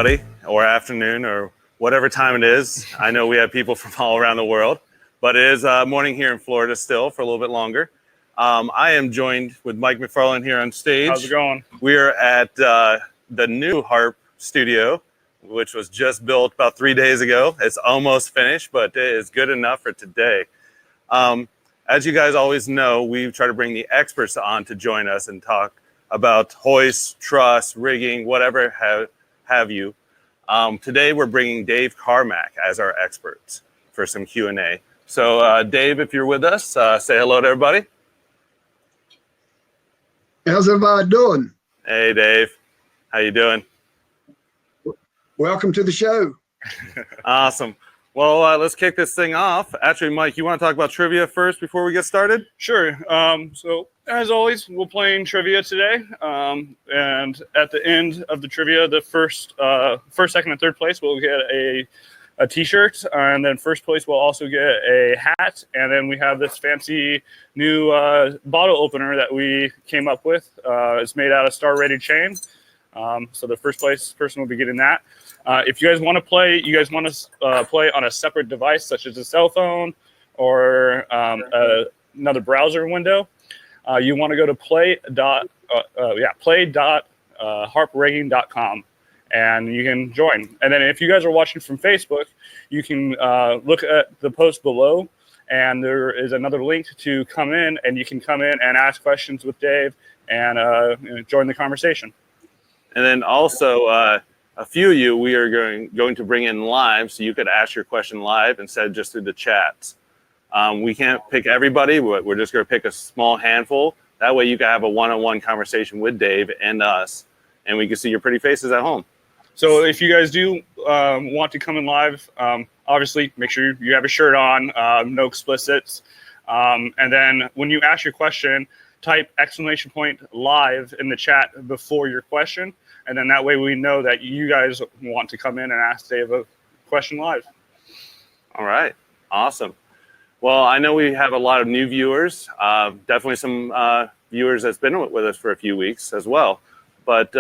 everybody, or afternoon, or whatever time it is. I know we have people from all around the world, but it is morning here in Florida still for a little bit longer. I am joined with Mike McFarland here on stage. How's it going? We are at the new Harp studio, which was just built about 3 days ago. It's almost finished, but it is good enough for today. As you guys always know, we try to bring the experts on to join us and talk about hoists, truss, rigging, whatever have you. Today we're bringing Dave Carmack as our expert for some Q&A. So Dave, if you're with us, say hello to everybody. How's everybody doing? Hey Dave, how you doing? Welcome to the show. Awesome. Well, let's kick this thing off. Actually, Mike, you want to talk about trivia first before we get started? Sure. So as always, we're playing trivia today. And at the end of the trivia, the first, second, and third place will get a T-shirt, and then first place will also get a hat. And then we have this fancy new bottle opener that we came up with. It's made out of star-rated chain. So the first place person will be getting that. If you guys want to play, play on a separate device, such as a cell phone or another browser window, you want to go to play.harprigging.com, and you can join. And then if you guys are watching from Facebook, you can look at the post below, and there is another link to come in, and you can come in and ask questions with Dave and join the conversation. And then also, a few of you, we are going to bring in live, so you could ask your question live instead of just through the chats. We can't pick everybody. We're just going to pick a small handful. That way you can have a one-on-one conversation with Dave and us, and we can see your pretty faces at home. So if you guys do want to come in live, obviously make sure you have a shirt on, no explicits. And then when you ask your question, type !live in the chat before your question. And then that way we know that you guys want to come in and ask Dave a question live. All right. Awesome. Well, I know we have a lot of new viewers, definitely some viewers that's been with us for a few weeks as well. But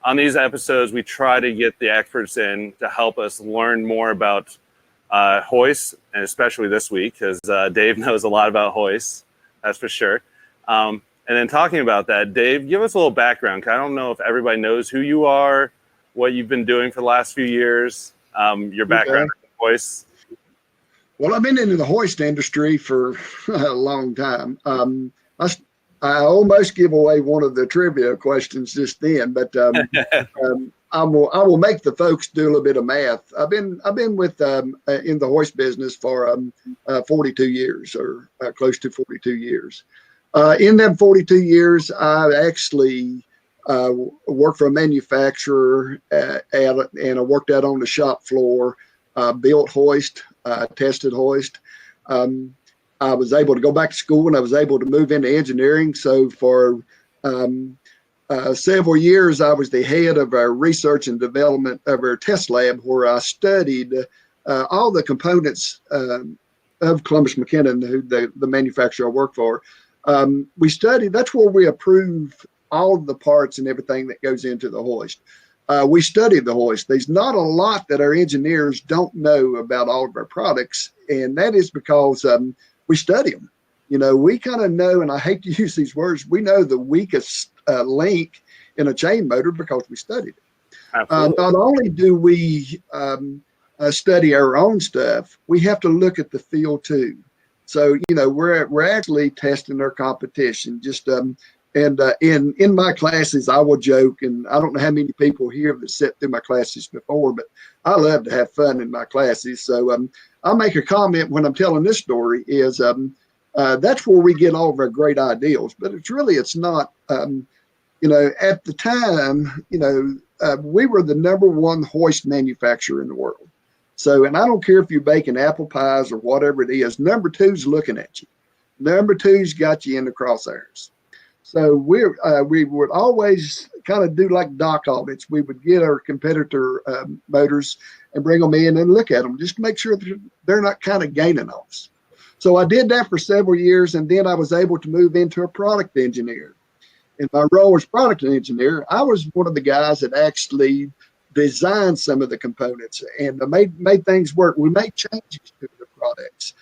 on these episodes, we try to get the experts in to help us learn more about hoists, and especially this week, because Dave knows a lot about hoists, that's for sure. And then talking about that, Dave, give us a little background. I don't know if everybody knows who you are, what you've been doing for the last few years, your background in hoists. Well, I've been in the hoist industry for a long time. I almost give away one of the trivia questions just then, but I will make the folks do a little bit of math. I've been with in the hoist business for 42 years, or close to 42 years. In them 42 years, I actually worked for a manufacturer and I worked out on the shop floor, built hoist, tested hoist. I was able to go back to school and I was able to move into engineering. So for several years, I was the head of our research and development of our test lab, where I studied all the components of Columbus McKinnon, the manufacturer I work for. We studied, that's where we approve all of the parts and everything that goes into the hoist. We studied the hoist. There's not a lot that our engineers don't know about all of our products, and that is because we study them. You know, we kind of know, and I hate to use these words, we know the weakest link in a chain motor because we studied it. Not only do we study our own stuff, we have to look at the field too. So, you know, we're actually testing our competition. Just and in my classes, I will joke, and I don't know how many people here that sat through my classes before, but I love to have fun in my classes. So I'll make a comment when I'm telling this story is that's where we get all of our great ideals. But it's not, you know, at the time, you know, we were the #1 hoist manufacturer in the world. So, and I don't care if you're baking apple pies or whatever it is, #2's looking at you. #2's got you in the crosshairs. So we would always kind of do like dock audits. We would get our competitor motors and bring them in and look at them just to make sure that they're not kind of gaining on us. So I did that for several years, and then I was able to move into a product engineer. In my role as product engineer, I was one of the guys that actually designed some of the components and made things work. We made changes to the products.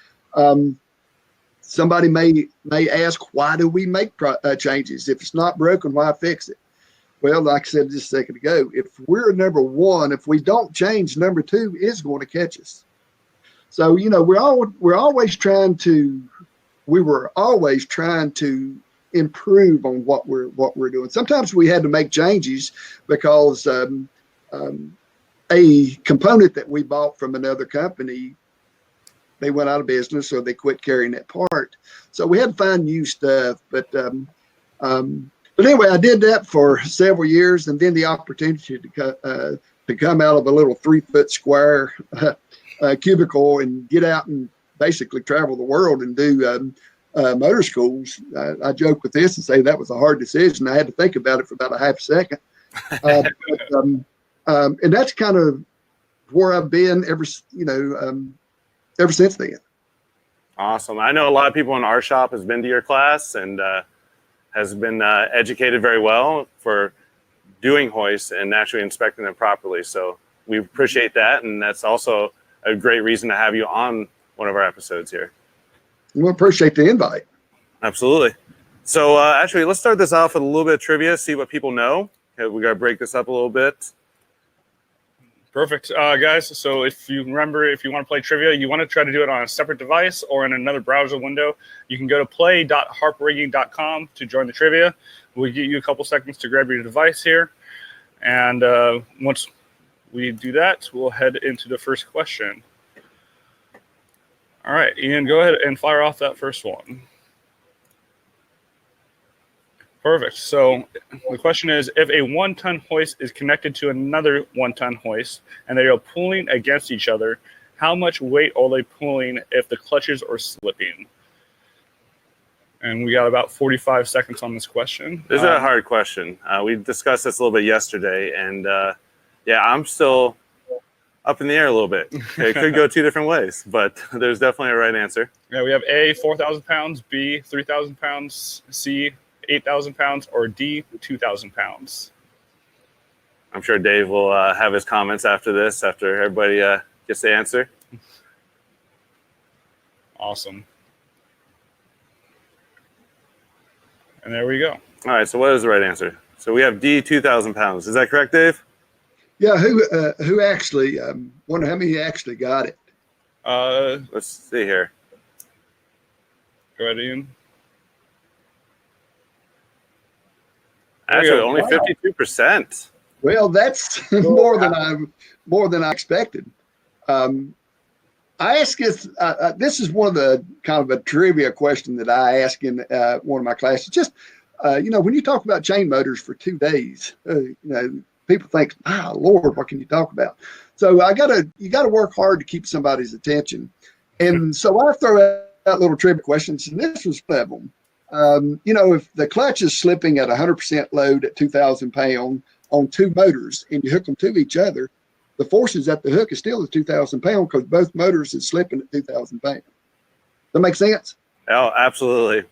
Somebody may ask, why do we make changes? If it's not broken, why fix it? Well, like I said just a second ago, if we're number one, if we don't change, number two is going to catch us. So, you know, we were always trying to improve on what we're doing. Sometimes we had to make changes because a component that we bought from another company, they went out of business, or they quit carrying that part. So we had to find new stuff. But anyway, I did that for several years, and then the opportunity to come out of a little 3-foot square cubicle and get out and basically travel the world and do motor schools. I joke with this and say that was a hard decision. I had to think about it for about a half a second. And that's kind of where I've been ever since then. Awesome. I know a lot of people in our shop has been to your class and has been educated very well for doing hoists and actually inspecting them properly. So we appreciate that. And that's also a great reason to have you on one of our episodes here. We appreciate the invite. Absolutely. So actually, let's start this off with a little bit of trivia, see what people know. Okay, we got to break this up a little bit. Perfect. Guys, so if you want to play trivia, you want to try to do it on a separate device or in another browser window, you can go to play.harprigging.com to join the trivia. We'll give you a couple seconds to grab your device here. And once we do that, we'll head into the first question. All right, Ian, go ahead and fire off that first one. Perfect. So the question is, if a 1-ton hoist is connected to another 1-ton hoist and they are pulling against each other, how much weight are they pulling if the clutches are slipping? And we got about 45 seconds on this question. This is a hard question. We discussed this a little bit yesterday, and yeah, I'm still up in the air a little bit. It could go two different ways, but there's definitely a right answer. Yeah, we have A, 4,000 pounds, B, 3,000 pounds, C, 8,000 pounds, or D, 2,000 pounds. I'm sure Dave will have his comments after this, after everybody gets the answer. Awesome. And there we go. All right, so what is the right answer? So we have D, 2,000 pounds. Is that correct, Dave? Yeah, who actually, wonder how many actually got it. Let's see here. Go ahead, Ian. Actually, only 52%. Well, that's more than I expected. I ask this is one of the kind of a trivia question that I ask in one of my classes. Just when you talk about chain motors for 2 days, people think, "Ah, Lord, what can you talk about?" So you gotta work hard to keep somebody's attention, and so I throw out little trivia questions, and this was one of them. If the clutch is slipping at 100% load at 2,000 pounds on 2 motors and you hook them to each other, the forces at the hook is still at 2,000 pounds because both motors is slipping at 2,000 pounds. That make sense? Oh, absolutely.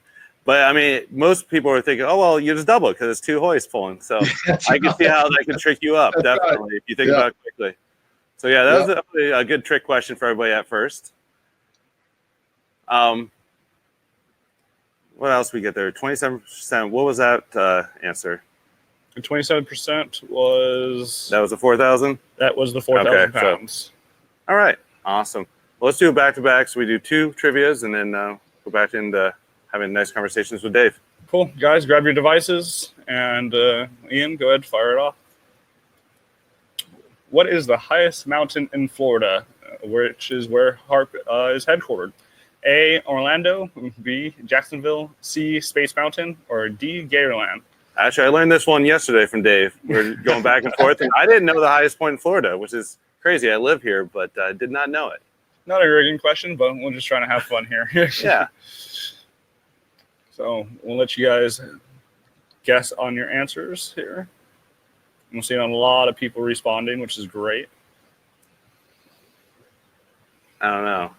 But I mean, most people are thinking, oh, well, you just double it because it's 2 hoists pulling. So I can see how that can trick you up, definitely, if you think about it quickly. So yeah, that was definitely a good trick question for everybody at first. What else we get there? 27%. What was that answer? And 27% was... That was the 4,000? That was the 4,000 pounds. All right. Awesome. Well, let's do it back-to-back. So we do 2 trivias and then go back into having nice conversations with Dave. Cool. Guys, grab your devices. And Ian, go ahead, fire it off. What is the highest mountain in Florida, which is where Harp is headquartered? A, Orlando, B, Jacksonville, C, Space Mountain, or D, Gatorland? Actually, I learned this one yesterday from Dave. We're going back and forth, and I didn't know the highest point in Florida, which is crazy. I live here, but I did not know it. Not a rigging question, but we're just trying to have fun here. Yeah. So we'll let you guys guess on your answers here. We're seeing a lot of people responding, which is great. I don't know.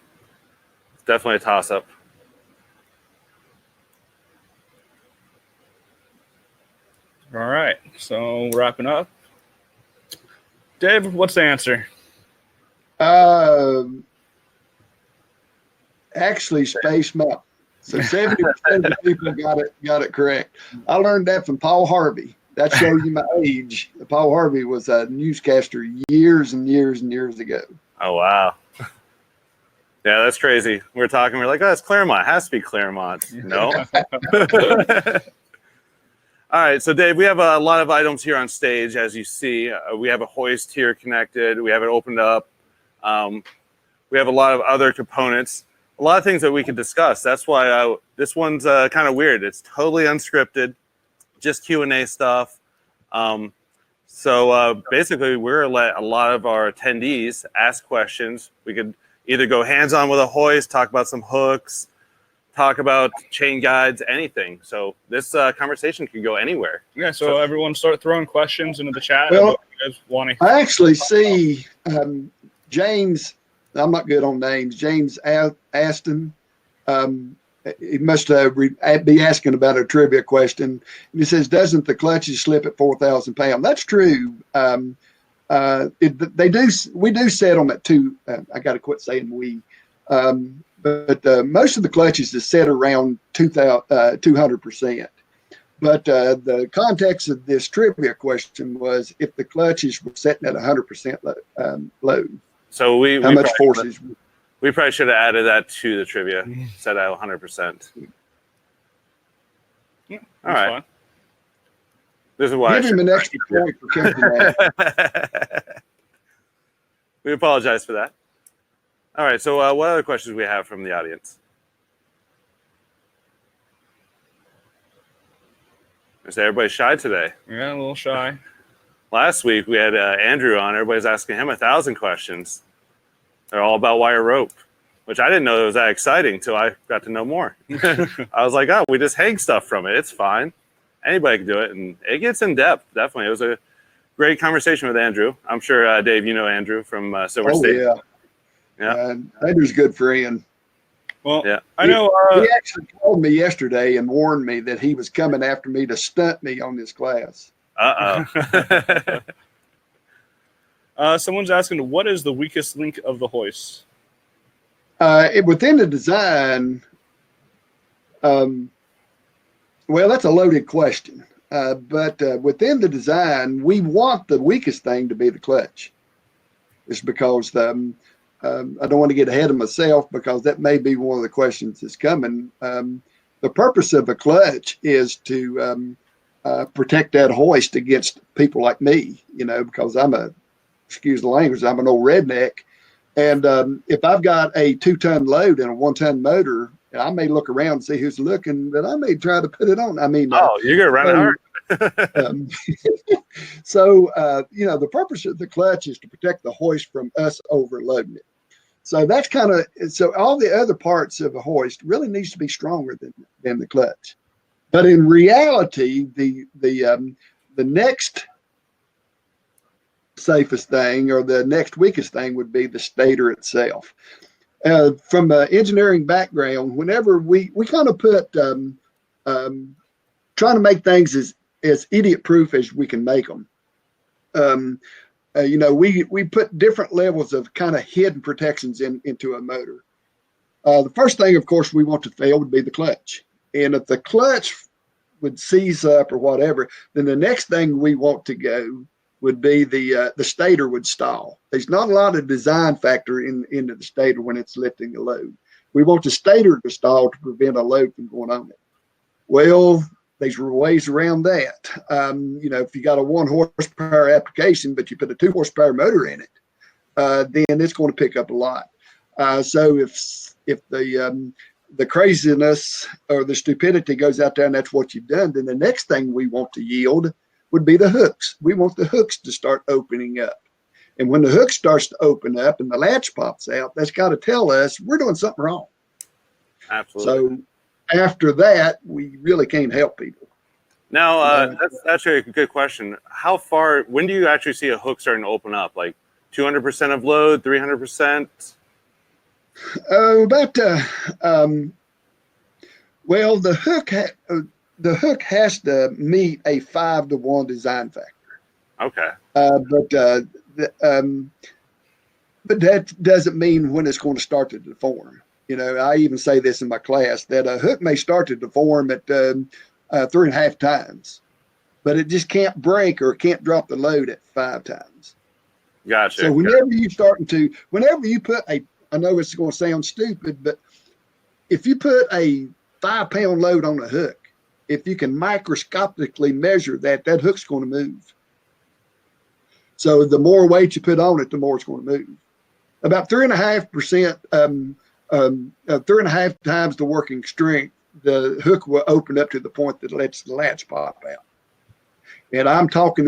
It's definitely a toss-up. All right, so wrapping up. Dave, what's the answer? Actually, Space Mountain. So 70% of the people got it correct. I learned that from Paul Harvey. That shows you my age. Paul Harvey was a newscaster years and years and years ago. Oh, wow. Yeah, that's crazy. We're talking, we're like, oh, it's Claremont. It has to be Claremont. No. All right, so Dave, we have a lot of items here on stage, as you see. We have a hoist here connected. We have it opened up. We have a lot of other components, a lot of things that we could discuss. That's why this one's kind of weird. It's totally unscripted, just Q&A stuff. So basically, we're going to let a lot of our attendees ask questions. We could either go hands-on with a hoist, talk about some hooks, talk about chain guides, anything. So this conversation can go anywhere. Yeah, so everyone start throwing questions into the chat. Well, you guys want to... I actually see James, I'm not good on names, James Aston. He must be asking about a trivia question. He says, doesn't the clutches slip at 4,000 pounds? That's true. We do set them at two. I got to quit saying we. But most of the clutches is set around 200%. But the context of this trivia question was if the clutches were setting at 100% load. So how much forces? We probably should have added that to the trivia, set at 100%. Yeah, all right. Fine. This is why give him an extra point for catching that. We apologize for that. All right, so what other questions we have from the audience? Is everybody shy today? Yeah, a little shy. Last week we had Andrew on. Everybody's asking him 1,000 questions. They're all about wire rope, which I didn't know it was that exciting until I got to know more. I was like, oh, we just hang stuff from it. It's fine. Anybody can do it, and it gets in depth. Definitely, it was a great conversation with Andrew. I'm sure Dave, you know Andrew from Silver State. Yeah. Andrew's a good friend. Well, yeah, I know. He actually called me yesterday and warned me that he was coming after me to stunt me on this class. Someone's asking, what is the weakest link of the hoist? Within the design, well, that's a loaded question. But within the design, we want the weakest thing to be the clutch. It's because I don't want to get ahead of myself because that may be one of the questions that's coming. The purpose of a clutch is to protect that hoist against people like me, because excuse the language, I'm an old redneck. And if I've got a 2-ton load and a 1-ton motor, I may look around and see who's looking, but I may try to put it on. I mean, you're going to run hard. The purpose of the clutch is to protect the hoist from us overloading it. So that's so all the other parts of a hoist really needs to be stronger than the clutch. But in reality, the next safest thing or the next weakest thing would be the stator itself. From an engineering background, whenever we kind of put trying to make things as idiot proof as we can make them. We put different levels of kind of hidden protections into a motor. The first thing, of course, we want to fail would be the clutch. And if the clutch would seize up or whatever, then the next thing we want to go would be the stator would stall. There's not a lot of design factor into the stator when it's lifting a load. We want the stator to stall to prevent a load from going on it. Well, there's ways around that. If you got a 1 horsepower application, but you put a 2 horsepower motor in it, then it's going to pick up a lot. So if the craziness or the stupidity goes out there and that's what you've done, then the next thing we want to yield would be the hooks. We want the hooks to start opening up. And when the hook starts to open up and the latch pops out, that's got to tell us we're doing something wrong. Absolutely. So after that, we really can't help people. Now, that's actually a good question. When do you actually see a hook starting to open up? Like 200% of load, 300%? The hook has to meet a 5-to-1 design factor. Okay. But that doesn't mean when it's going to start to deform. I even say this in my class that a hook may start to deform at 3.5 times, but it just can't break or can't drop the load at 5 times. Gotcha. So whenever you put I know it's going to sound stupid, but if you put a 5-pound load on a hook, if you can microscopically measure that hook's going to move. So the more weight you put on it, the more it's going to move. About 3.5%, 3.5 times the working strength, the hook will open up to the point that lets the latch pop out. And I'm talking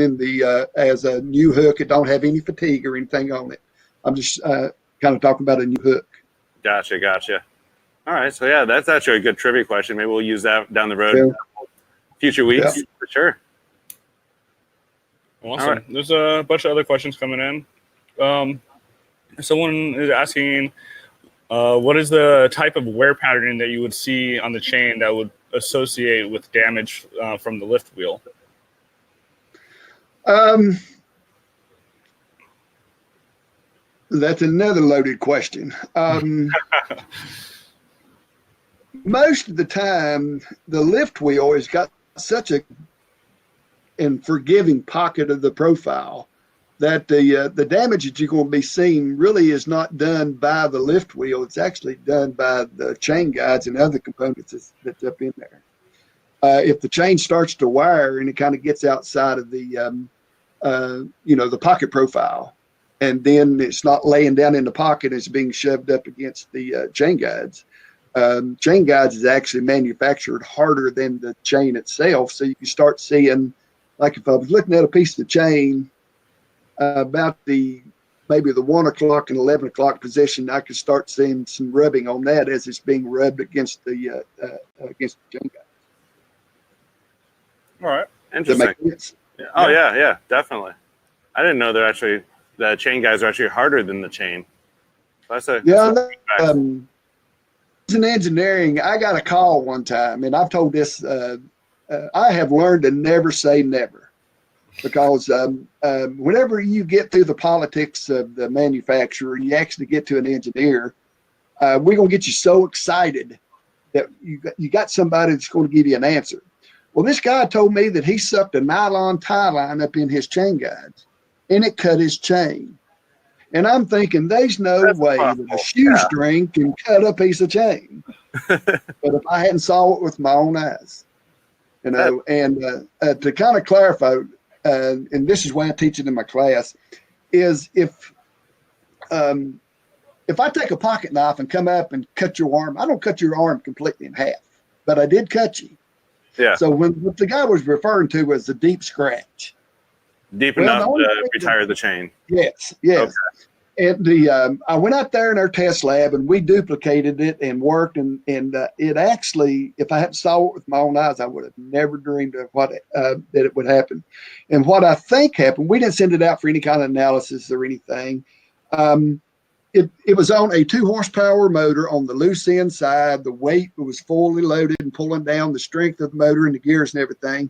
as a new hook. It don't have any fatigue or anything on it. I'm just kind of talking about a new hook. Gotcha. All right. So, yeah, that's actually a good trivia question. Maybe we'll use that down the road in future weeks for sure. Awesome. Right. There's a bunch of other questions coming in. Someone is asking, what is the type of wear pattern that you would see on the chain that would associate with damage from the lift wheel? That's another loaded question. Most of the time, the lift wheel has got such a forgiving pocket of the profile that the damage that you're going to be seeing really is not done by the lift wheel. It's actually done by the chain guides and other components that's up in there. If the chain starts to wire and it kind of gets outside of the the pocket profile, and then it's not laying down in the pocket, it's being shoved up against the chain guides. Chain guides is actually manufactured harder than the chain itself. So you can start seeing, like if I was looking at a piece of chain about maybe the 1 o'clock and 11 o'clock position, I could start seeing some rubbing on that as it's being rubbed against the chain guide. All right. Interesting. Yeah. Oh, yeah, definitely. I didn't know the chain guides are actually harder than the chain. That's in engineering, I got a call one time, and I've told this. I have learned to never say never, because whenever you get through the politics of the manufacturer, you actually get to an engineer. We're gonna get you so excited that you got somebody that's going to give you an answer. Well, this guy told me that he sucked a nylon tie line up in his chain guides, and it cut his chain. And I'm thinking, there's no way that a shoestring can cut a piece of chain. But if I hadn't saw it with my own eyes, and to kind of clarify, and this is why I teach it in my class, is if I take a pocket knife and come up and cut your arm, I don't cut your arm completely in half, but I did cut you. Yeah. So what the guy was referring to was a deep scratch. Deep enough to retire the chain. Yes. Okay. And I went out there in our test lab and we duplicated it and worked, and it actually, if I hadn't saw it with my own eyes, I would have never dreamed of that it would happen. And what I think happened, we didn't send it out for any kind of analysis or anything. It was on a 2-horsepower motor on the loose end side. The weight was fully loaded and pulling down the strength of the motor and the gears and everything.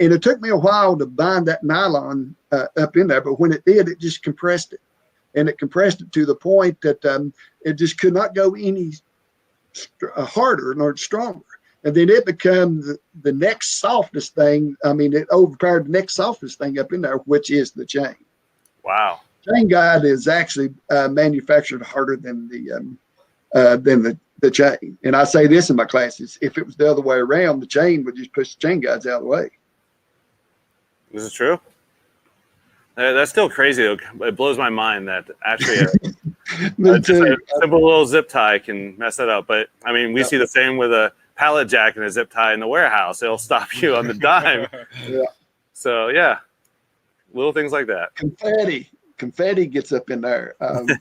And it took me a while to bind that nylon up in there, but when it did, it just compressed it. And it compressed it to the point that it just could not go any harder nor stronger. And then it became the next softest thing. I mean, it overpowered the next softest thing up in there, which is the chain. Wow. Chain guide is actually manufactured harder than the chain. And I say this in my classes: if it was the other way around, the chain would just push the chain guides out of the way. This is true. That's still crazy. It blows my mind that actually just a simple little zip tie can mess that up. But I mean, we see the same with a pallet jack and a zip tie in the warehouse. It'll stop you on the dime. Yeah. So yeah, little things like that. Confetti gets up in there.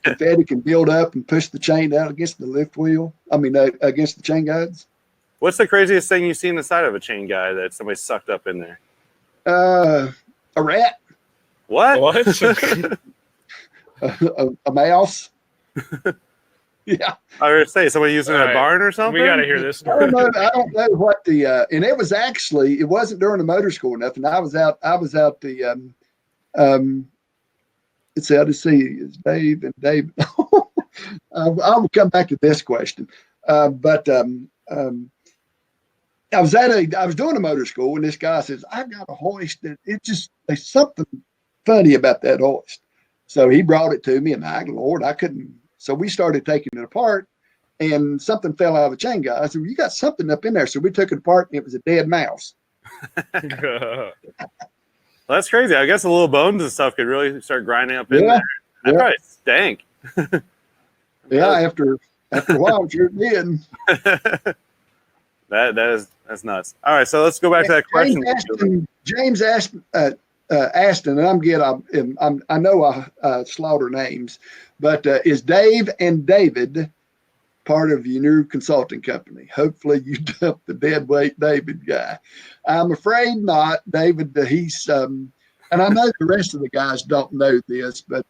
Confetti can build up and push the chain out against the lift wheel. Against the chain guides. What's the craziest thing you've seen inside of a chain guide that somebody sucked up in there? A rat. What? A mouse. Yeah. I was say somebody using a barn or something. We got to hear this. I don't know what and it was actually, it wasn't during the motor school or nothing. I was out the let's see, I just see it's Dave and Dave. I will come back to this question. But I was doing a motor school, and this guy says, I got a hoist that there's something funny about that hoist. So he brought it to me, and Lord, I couldn't. So we started taking it apart, and something fell out of the chain guy. I said, well, you got something up in there. So we took it apart, and it was a dead mouse. Well, that's crazy. I guess the little bones and stuff could really start grinding up in there. That probably stank. Yeah, after a while, it sure did. That's nuts. All right, so let's go back to that question. James Ashton, and I know I slaughter names, but is Dave and David part of your new consulting company? Hopefully you dumped the dead weight David guy. I'm afraid not. David, he's and I know the rest of the guys don't know this, but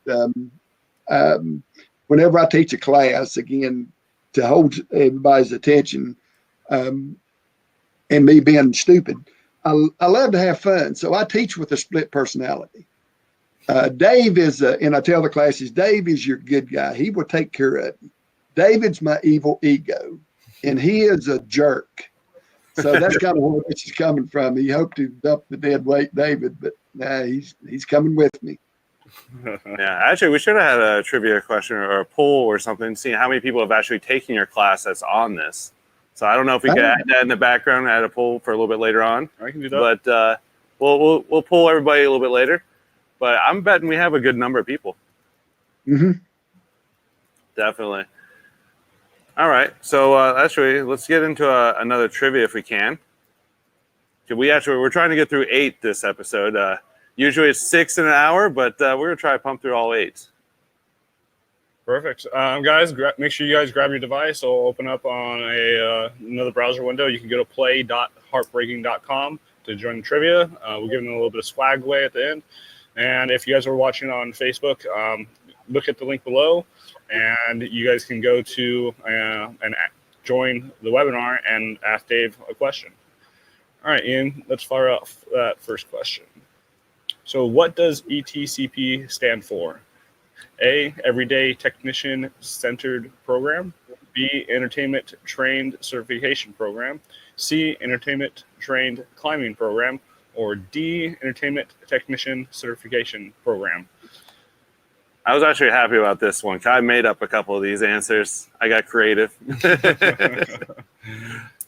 whenever I teach a class, again, to hold everybody's attention, and me being stupid, I love to have fun. So I teach with a split personality. Dave is, and I tell the classes, Dave is your good guy. He will take care of you. David's my evil ego, and he is a jerk. So that's kind of where this is coming from. He hoped to dump the dead weight David, but he's coming with me. Yeah, actually, we should have had a trivia question or a poll or something, seeing how many people have actually taken your class that's on this. So I don't know if we could add that in the background, add a poll for a little bit later on. I can do that. But we'll poll everybody a little bit later. But I'm betting we have a good number of people. Mm-hmm. Definitely. All right. So actually, let's get into another trivia if we can. We're trying to get through 8 this episode. Usually it's 6 in an hour, but we're going to try to pump through all 8. Perfect. Guys, make sure you guys grab your device. It'll open up on another browser window. You can go to play.harprigging.com to join the trivia. We're giving a little bit of swag away at the end. And if you guys are watching on Facebook, look at the link below, and you guys can go to and join the webinar and ask Dave a question. All right, Ian, let's fire off that first question. So what does ETCP stand for? A, Everyday Technician Centered Program. B, Entertainment Trained Certification Program. C, Entertainment Trained Climbing Program. Or D, Entertainment Technician Certification Program. I was actually happy about this one. I made up a couple of these answers. I got creative.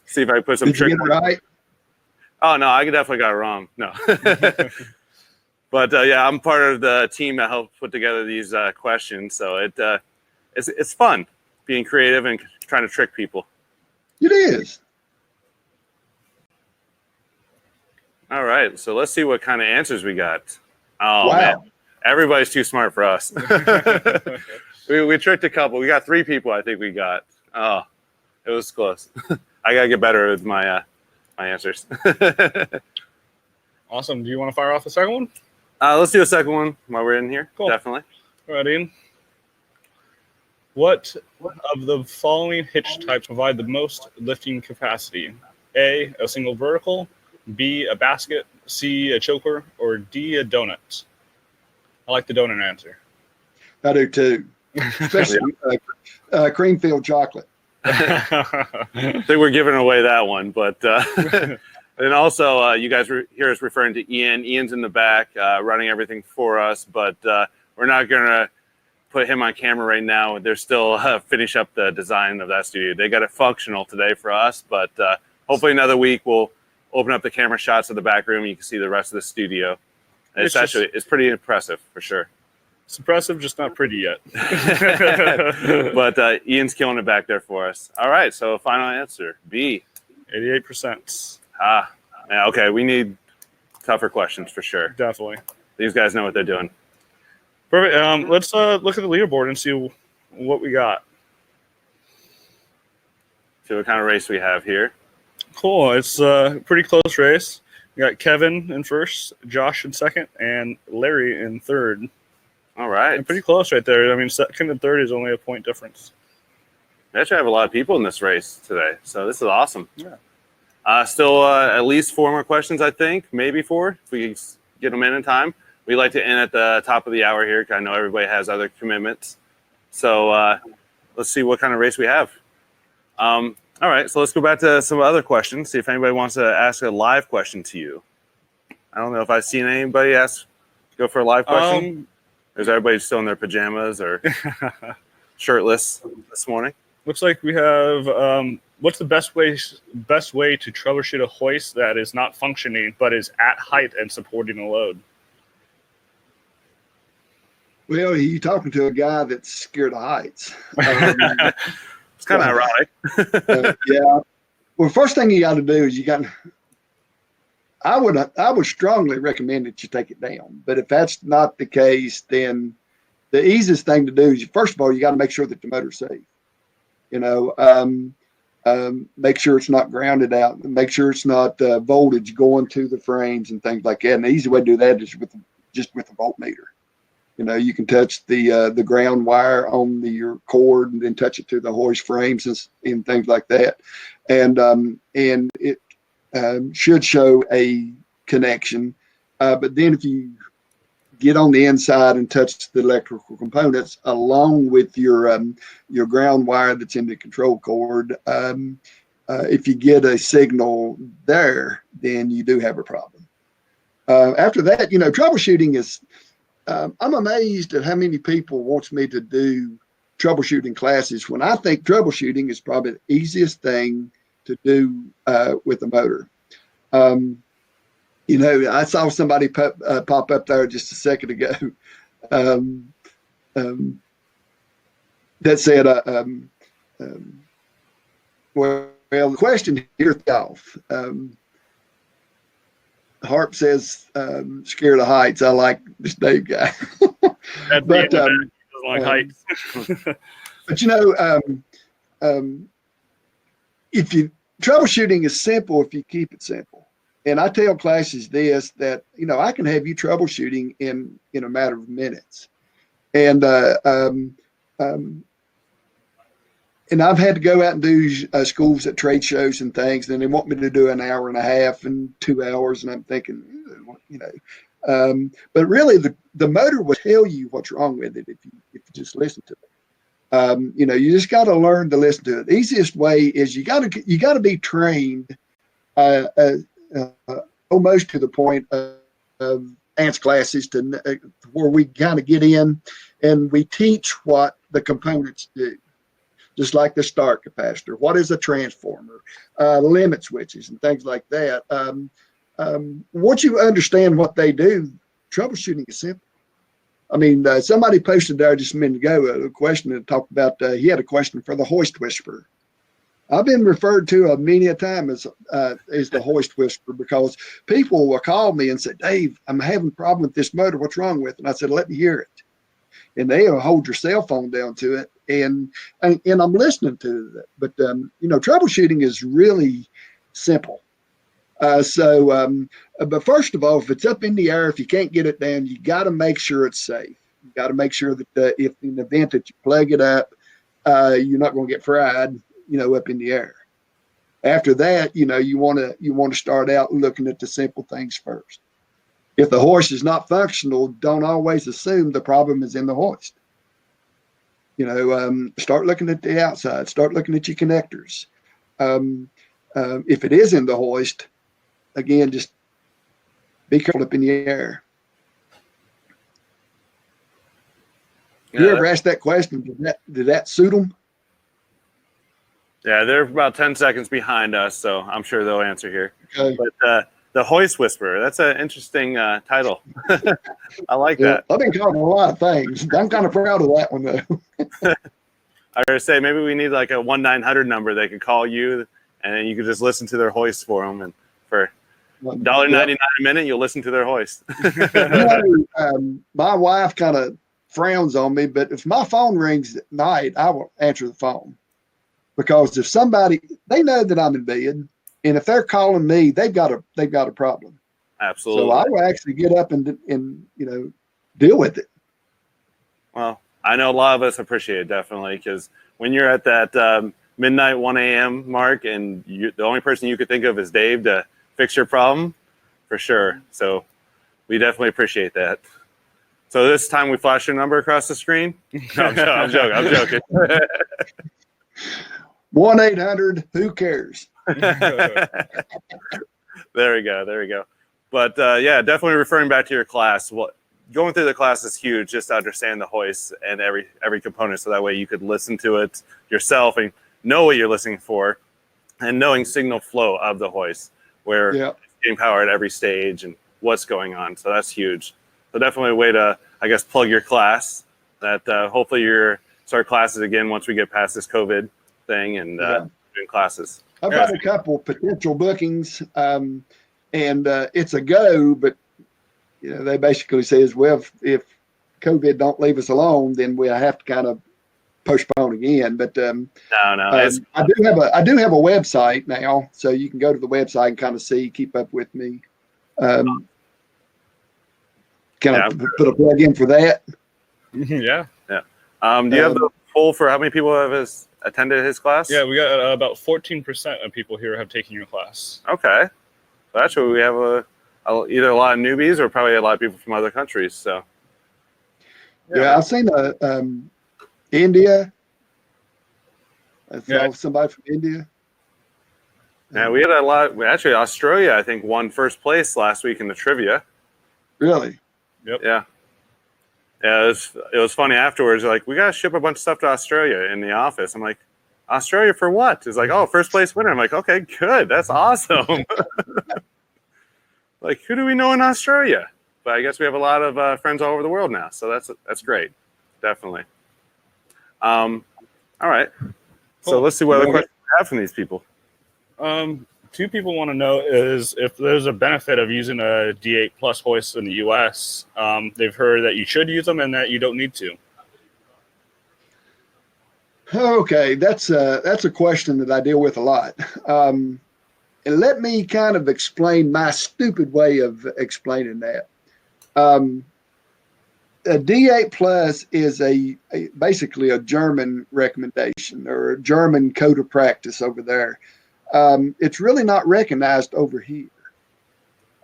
See if I put some Did you get it right? Oh, no, I definitely got it wrong. No. But yeah, I'm part of the team that helped put together these questions. So it's fun being creative and trying to trick people. It is. All right, so let's see what kind of answers we got. Oh, wow. Man. Everybody's too smart for us. we tricked a couple. We got 3 people, I think we got. Oh, it was close. I got to get better with my answers. Awesome. Do you want to fire off the second one? Let's do a second one while we're in here. Cool. Definitely. All right, Ian. What of the following hitch types provide the most lifting capacity? A single vertical, B, a basket, C, a choker, or D, a donut? I like the donut answer. I do too, especially cream-filled chocolate. I think we're giving away that one, but and also you guys hear us referring to Ian. Ian's in the back running everything for us, but we're not going to put him on camera right now. They're still finish up the design of that studio. They got it functional today for us, but hopefully another week we'll open up the camera shots of the back room. You can see the rest of the studio. It's pretty impressive for sure. It's impressive, just not pretty yet. But Ian's killing it back there for us. All right, so final answer, B. 88%. Yeah, okay, we need tougher questions for sure. Definitely. These guys know what they're doing. Perfect. Let's look at the leaderboard and see what we got. See what kind of race we have here. Cool. It's a pretty close race. We got Kevin in first, Josh in second, and Larry in third. All right. And pretty close right there. I mean, second and third is only a point difference. We actually have a lot of people in this race today, so this is awesome. Yeah. Still at least 4 more questions, I think. Maybe 4, if we get them in time. we like to end at the top of the hour here, because I know everybody has other commitments. So let's see what kind of race we have. All right, so let's go back to some other questions, see if anybody wants to ask a live question to you. I don't know if I've seen anybody go for a live question. Or is everybody still in their pajamas or shirtless this morning? Looks like we have, what's the best way to troubleshoot a hoist that is not functioning but is at height and supporting a load? Well, you're talking to a guy that's scared of heights. It's kind of ironic. Yeah. Well, first thing you got to do is I would strongly recommend that you take it down. But if that's not the case, then the easiest thing to do is, first of all, you got to make sure that the motor's safe. Make sure it's not grounded out. Make sure it's not voltage going to the frames and things like that. And the easy way to do that is just with a voltmeter. You can touch the ground wire on your cord and then touch it to the hoist frames and things like that. And it should show a connection. But then if you get on the inside and touch the electrical components along with your ground wire that's in the control cord, if you get a signal there, then you do have a problem. After that, troubleshooting is, I'm amazed at how many people wants me to do troubleshooting classes when I think troubleshooting is probably the easiest thing to do with a motor. I saw somebody pop up there just a second ago that said, well, the question here is golf. Harp says, scared of heights. I like this Dave guy. But like heights. But if you troubleshooting is simple if you keep it simple. And I tell classes this, that I can have you troubleshooting in a matter of minutes. And I've had to go out and do schools at trade shows and things, and they want me to do an hour and a half and 2 hours, and I'm thinking, but really the motor will tell you what's wrong with it if you just listen to it. You just got to learn to listen to it. The easiest way is you got to be trained almost to the point of ANTS classes to where we kind of get in and we teach what the components do. Just like the start capacitor, what is a transformer, limit switches, and things like that. Once you understand what they do, troubleshooting is simple. I mean, somebody posted there just a minute ago a question that talked about, he had a question for the hoist whisperer. I've been referred to many a time as the hoist whisperer because people will call me and say, Dave, I'm having a problem with this motor. What's wrong with it? And I said, let me hear it. And they'll hold your cell phone down to it. And I'm listening to that. But, troubleshooting is really simple. But first of all, if it's up in the air, if you can't get it down, you got to make sure it's safe. You got to make sure that if in the event that you plug it up, you're not going to get fried, up in the air. After that, you want to start out looking at the simple things first. If the hoist is not functional, don't always assume the problem is in the hoist. Start looking at the outside, start looking at your connectors. If it is in the hoist, again, just be careful up in the air. You ever asked that question? Did that suit them? Yeah, they're about 10 seconds behind us, so I'm sure they'll answer here. Okay. But the Hoist Whisperer, that's an interesting title. I like that. I've been called a lot of things. I'm kind of proud of that one, though. I would say maybe we need like a 1-900 number they could call you, and then you could just listen to their hoist for them. And for $1.99 a minute, you'll listen to their hoist. My wife kind of frowns on me, but if my phone rings at night, I will answer the phone. Because if they know that I'm in bed, and if they're calling me, they've got a problem. Absolutely. So I will actually get up and deal with it. Well, I know a lot of us appreciate it, definitely, because when you're at that midnight 1 a.m. mark and the only person you could think of is Dave to fix your problem, for sure. So we definitely appreciate that. So this time we flash your number across the screen. No, I'm joking. 1-800, who cares? There we go. But yeah, definitely referring back to your class. Well, going through the class is huge, just to understand the hoist and every component, so that way you could listen to it yourself and know what you're listening for, and knowing signal flow of the hoist, where it's getting power at every stage and what's going on. So that's huge. So definitely a way to, I guess, plug your class. That hopefully you're start classes again once we get past this COVID thing and doing classes. I've got a couple potential bookings, and it's a go, but they basically says, well, if COVID don't leave us alone, then we have to kind of postpone again. But no, I do have a website now, so you can go to the website and kind of keep up with me. Can I put a plug in for that? Yeah. Do you have the poll for how many people have attended his class? Yeah, we got about 14% of people here have taken your class. Okay, well, actually we have either a lot of newbies or probably a lot of people from other countries. So yeah, I've seen India. I saw somebody from India. Yeah, we had a lot. Actually, Australia, I think, won first place last week in the trivia. Really? Yep. Yeah. Yeah, it was funny afterwards. Like, we got to ship a bunch of stuff to Australia in the office. I'm like, Australia for what? It's like, oh, first place winner. I'm like, okay, good. That's awesome. Like, who do we know in Australia? But I guess we have a lot of friends all over the world now. So that's great. Definitely. All right. So let's see what other questions we have from these people. Two people want to know is if there's a benefit of using a D8 Plus hoist in the U.S. They've heard that you should use them and that you don't need to. Okay, that's a question that I deal with a lot. And let me kind of explain my stupid way of explaining that. A D8 Plus is basically a German recommendation or a German code of practice over there. It's really not recognized over here.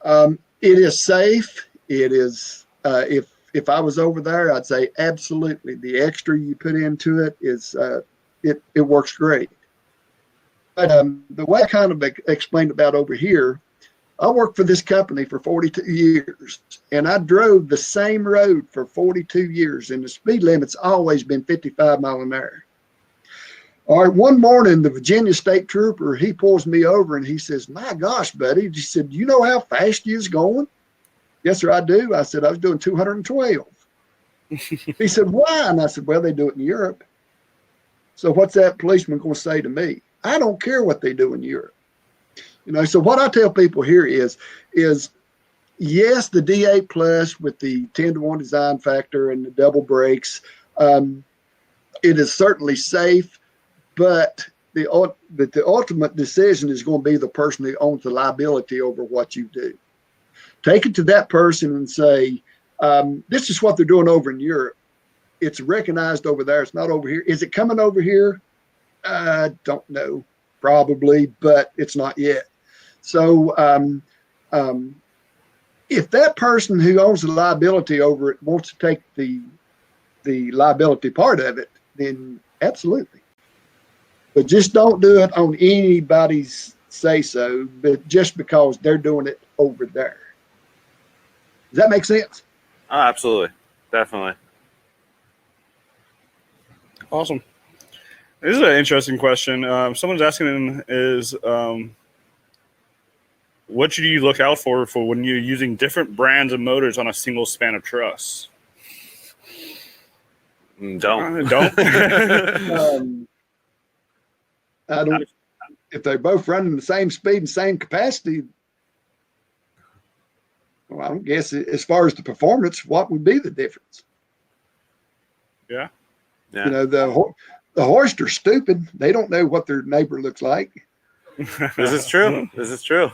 It is safe. It is, if I was over there, I'd say absolutely. The extra you put into it is, it works great. But the way I kind of explained about over here, I worked for this company for 42 years, and I drove the same road for 42 years, and the speed limit's always been 55 miles an hour. All right, one morning, the Virginia State Trooper, he pulls me over and he says, my gosh, buddy, he said, you know how fast you was going? Yes, sir, I do. I said, I was doing 212. He said, why? And I said, well, they do it in Europe. So what's that policeman going to say to me? I don't care what they do in Europe. So what I tell people here is yes, the D8 Plus with the 10-to-1 design factor and the double brakes, it is certainly safe. But the ultimate decision is going to be the person who owns the liability over what you do. Take it to that person and say, this is what they're doing over in Europe. It's recognized over there. It's not over here. Is it coming over here? I don't know. Probably, but it's not yet. So if that person who owns the liability over it wants to take the liability part of it, then absolutely. But just don't do it on anybody's say-so, but just because they're doing it over there. Does that make sense? Oh, absolutely. Definitely. Awesome. This is an interesting question. Someone's asking is, what should you look out for when you're using different brands of motors on a single span of truss? Don't. I don't. If they're both running the same speed and same capacity, well, I don't guess as far as the performance, what would be the difference? Yeah. The hoist are stupid. They don't know what their neighbor looks like. This is true.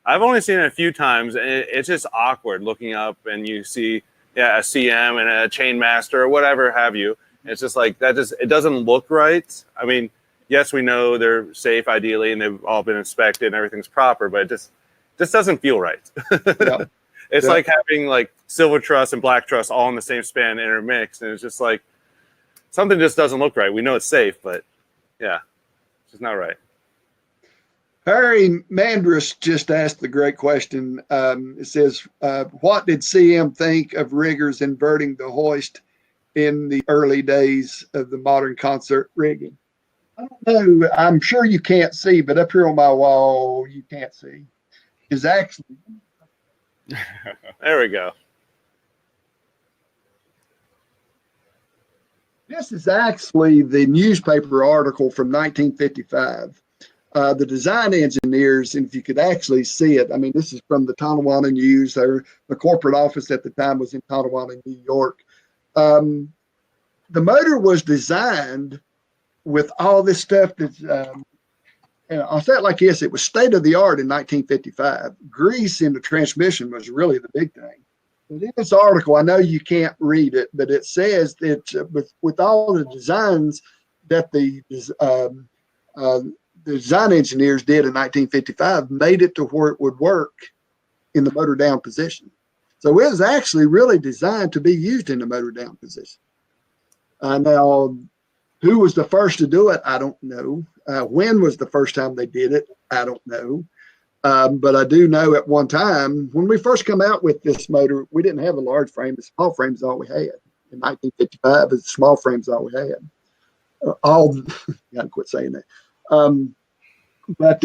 I've only seen it a few times, and it's just awkward looking up and you see, a CM and a Chainmaster or whatever have you. It's just like that. It doesn't look right. I mean, yes, we know they're safe ideally, and they've all been inspected and everything's proper, but it just doesn't feel right. Yeah. It's like having like silver truss and black truss all in the same span intermixed, and it's just like something just doesn't look right. We know it's safe, but yeah, it's just not right. Harry Mandrus just asked the great question. It says, what did CM think of riggers inverting the hoist in the early days of the modern concert rigging? I don't know. I'm sure you can't see, but up here on my wall, you can't see. Is actually. There we go. This is actually the newspaper article from 1955. The design engineers, and if you could actually see it, I mean, this is from the Tonawanda News. The corporate office at the time was in Tonawanda, New York. The motor was designed with all this stuff that's, and I'll say it like this, it was state of the art in 1955. Grease in the transmission was really the big thing. But in this article, I know you can't read it, but it says that with all the designs that the design engineers did in 1955 made it to where it would work in the motor down position. So it was actually really designed to be used in the motor down position. Now, who was the first to do it? I don't know. When was the first time they did it? I don't know. But I do know at one time, when we first come out with this motor, we didn't have a large frame. The small frame is all we had. In 1955, the small frame is all we had. Gotta quit saying that. But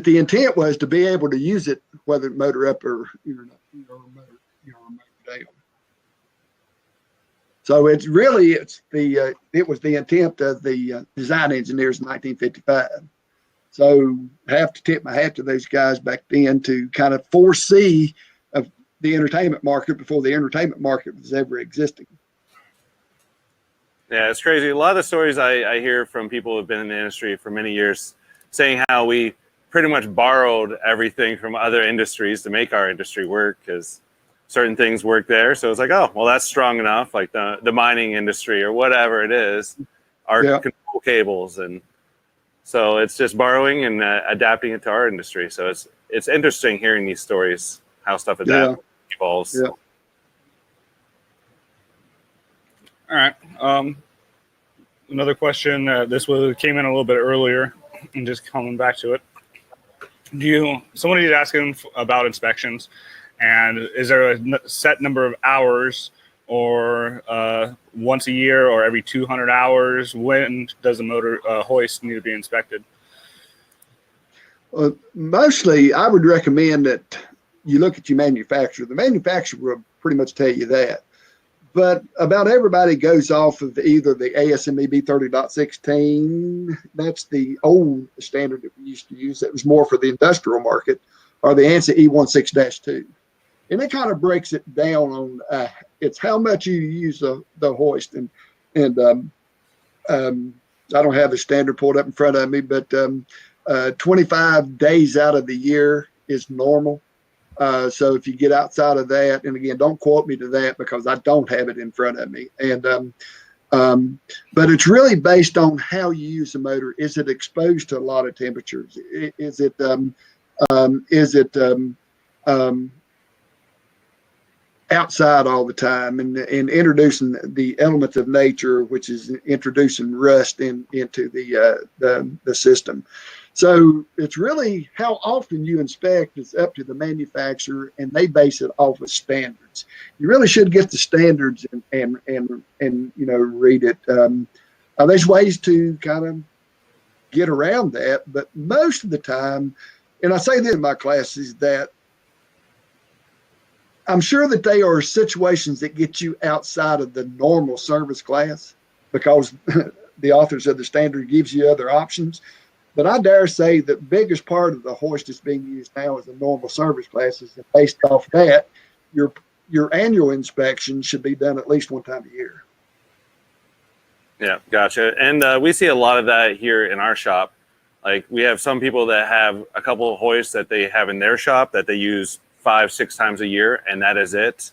the intent was to be able to use it whether motor up or motor down. So it was the intent of the design engineers in 1955. So I have to tip my hat to those guys back then to kind of foresee of the entertainment market before the entertainment market was ever existing. Yeah, it's crazy. A lot of the stories I hear from people who have been in the industry for many years saying how we pretty much borrowed everything from other industries to make our industry work because certain things work there. So it's like, oh, well, that's strong enough, like the mining industry or whatever it is, our control cables. And so it's just borrowing and adapting it to our industry. So it's interesting hearing these stories, how stuff evolves. Yeah. All right. Another question. Came in a little bit earlier, and just coming back to it. Somebody's asking about inspections, and is there a set number of hours, or once a year, or every 200 hours? When does the motor hoist need to be inspected? Well, mostly, I would recommend that you look at your manufacturer. The manufacturer will pretty much tell you that. But about everybody goes off of either the ASME B30.16, that's the old standard that we used to use that was more for the industrial market, or the ANSI E16-2. And it kind of breaks it down on it's how much you use the hoist. And I don't have the standard pulled up in front of me, but 25 days out of the year is normal. So if you get outside of that, and again, don't quote me to that because I don't have it in front of me. And but it's really based on how you use the motor. Is it exposed to a lot of temperatures? Is it outside all the time, and introducing the elements of nature, which is introducing rust into the system. So it's really how often you inspect is up to the manufacturer, and they base it off of standards. You really should get the standards and read it. There's ways to kind of get around that, but most of the time, and I say this in my classes, that I'm sure that there are situations that get you outside of the normal service class because the authors of the standard gives you other options. But I dare say the biggest part of the hoist that's being used now is the normal service classes. And based off that, your annual inspection should be done at least one time a year. Yeah, gotcha. And we see a lot of that here in our shop. Like we have some people that have a couple of hoists that they have in their shop that they use 5-6 times a year, and that is it,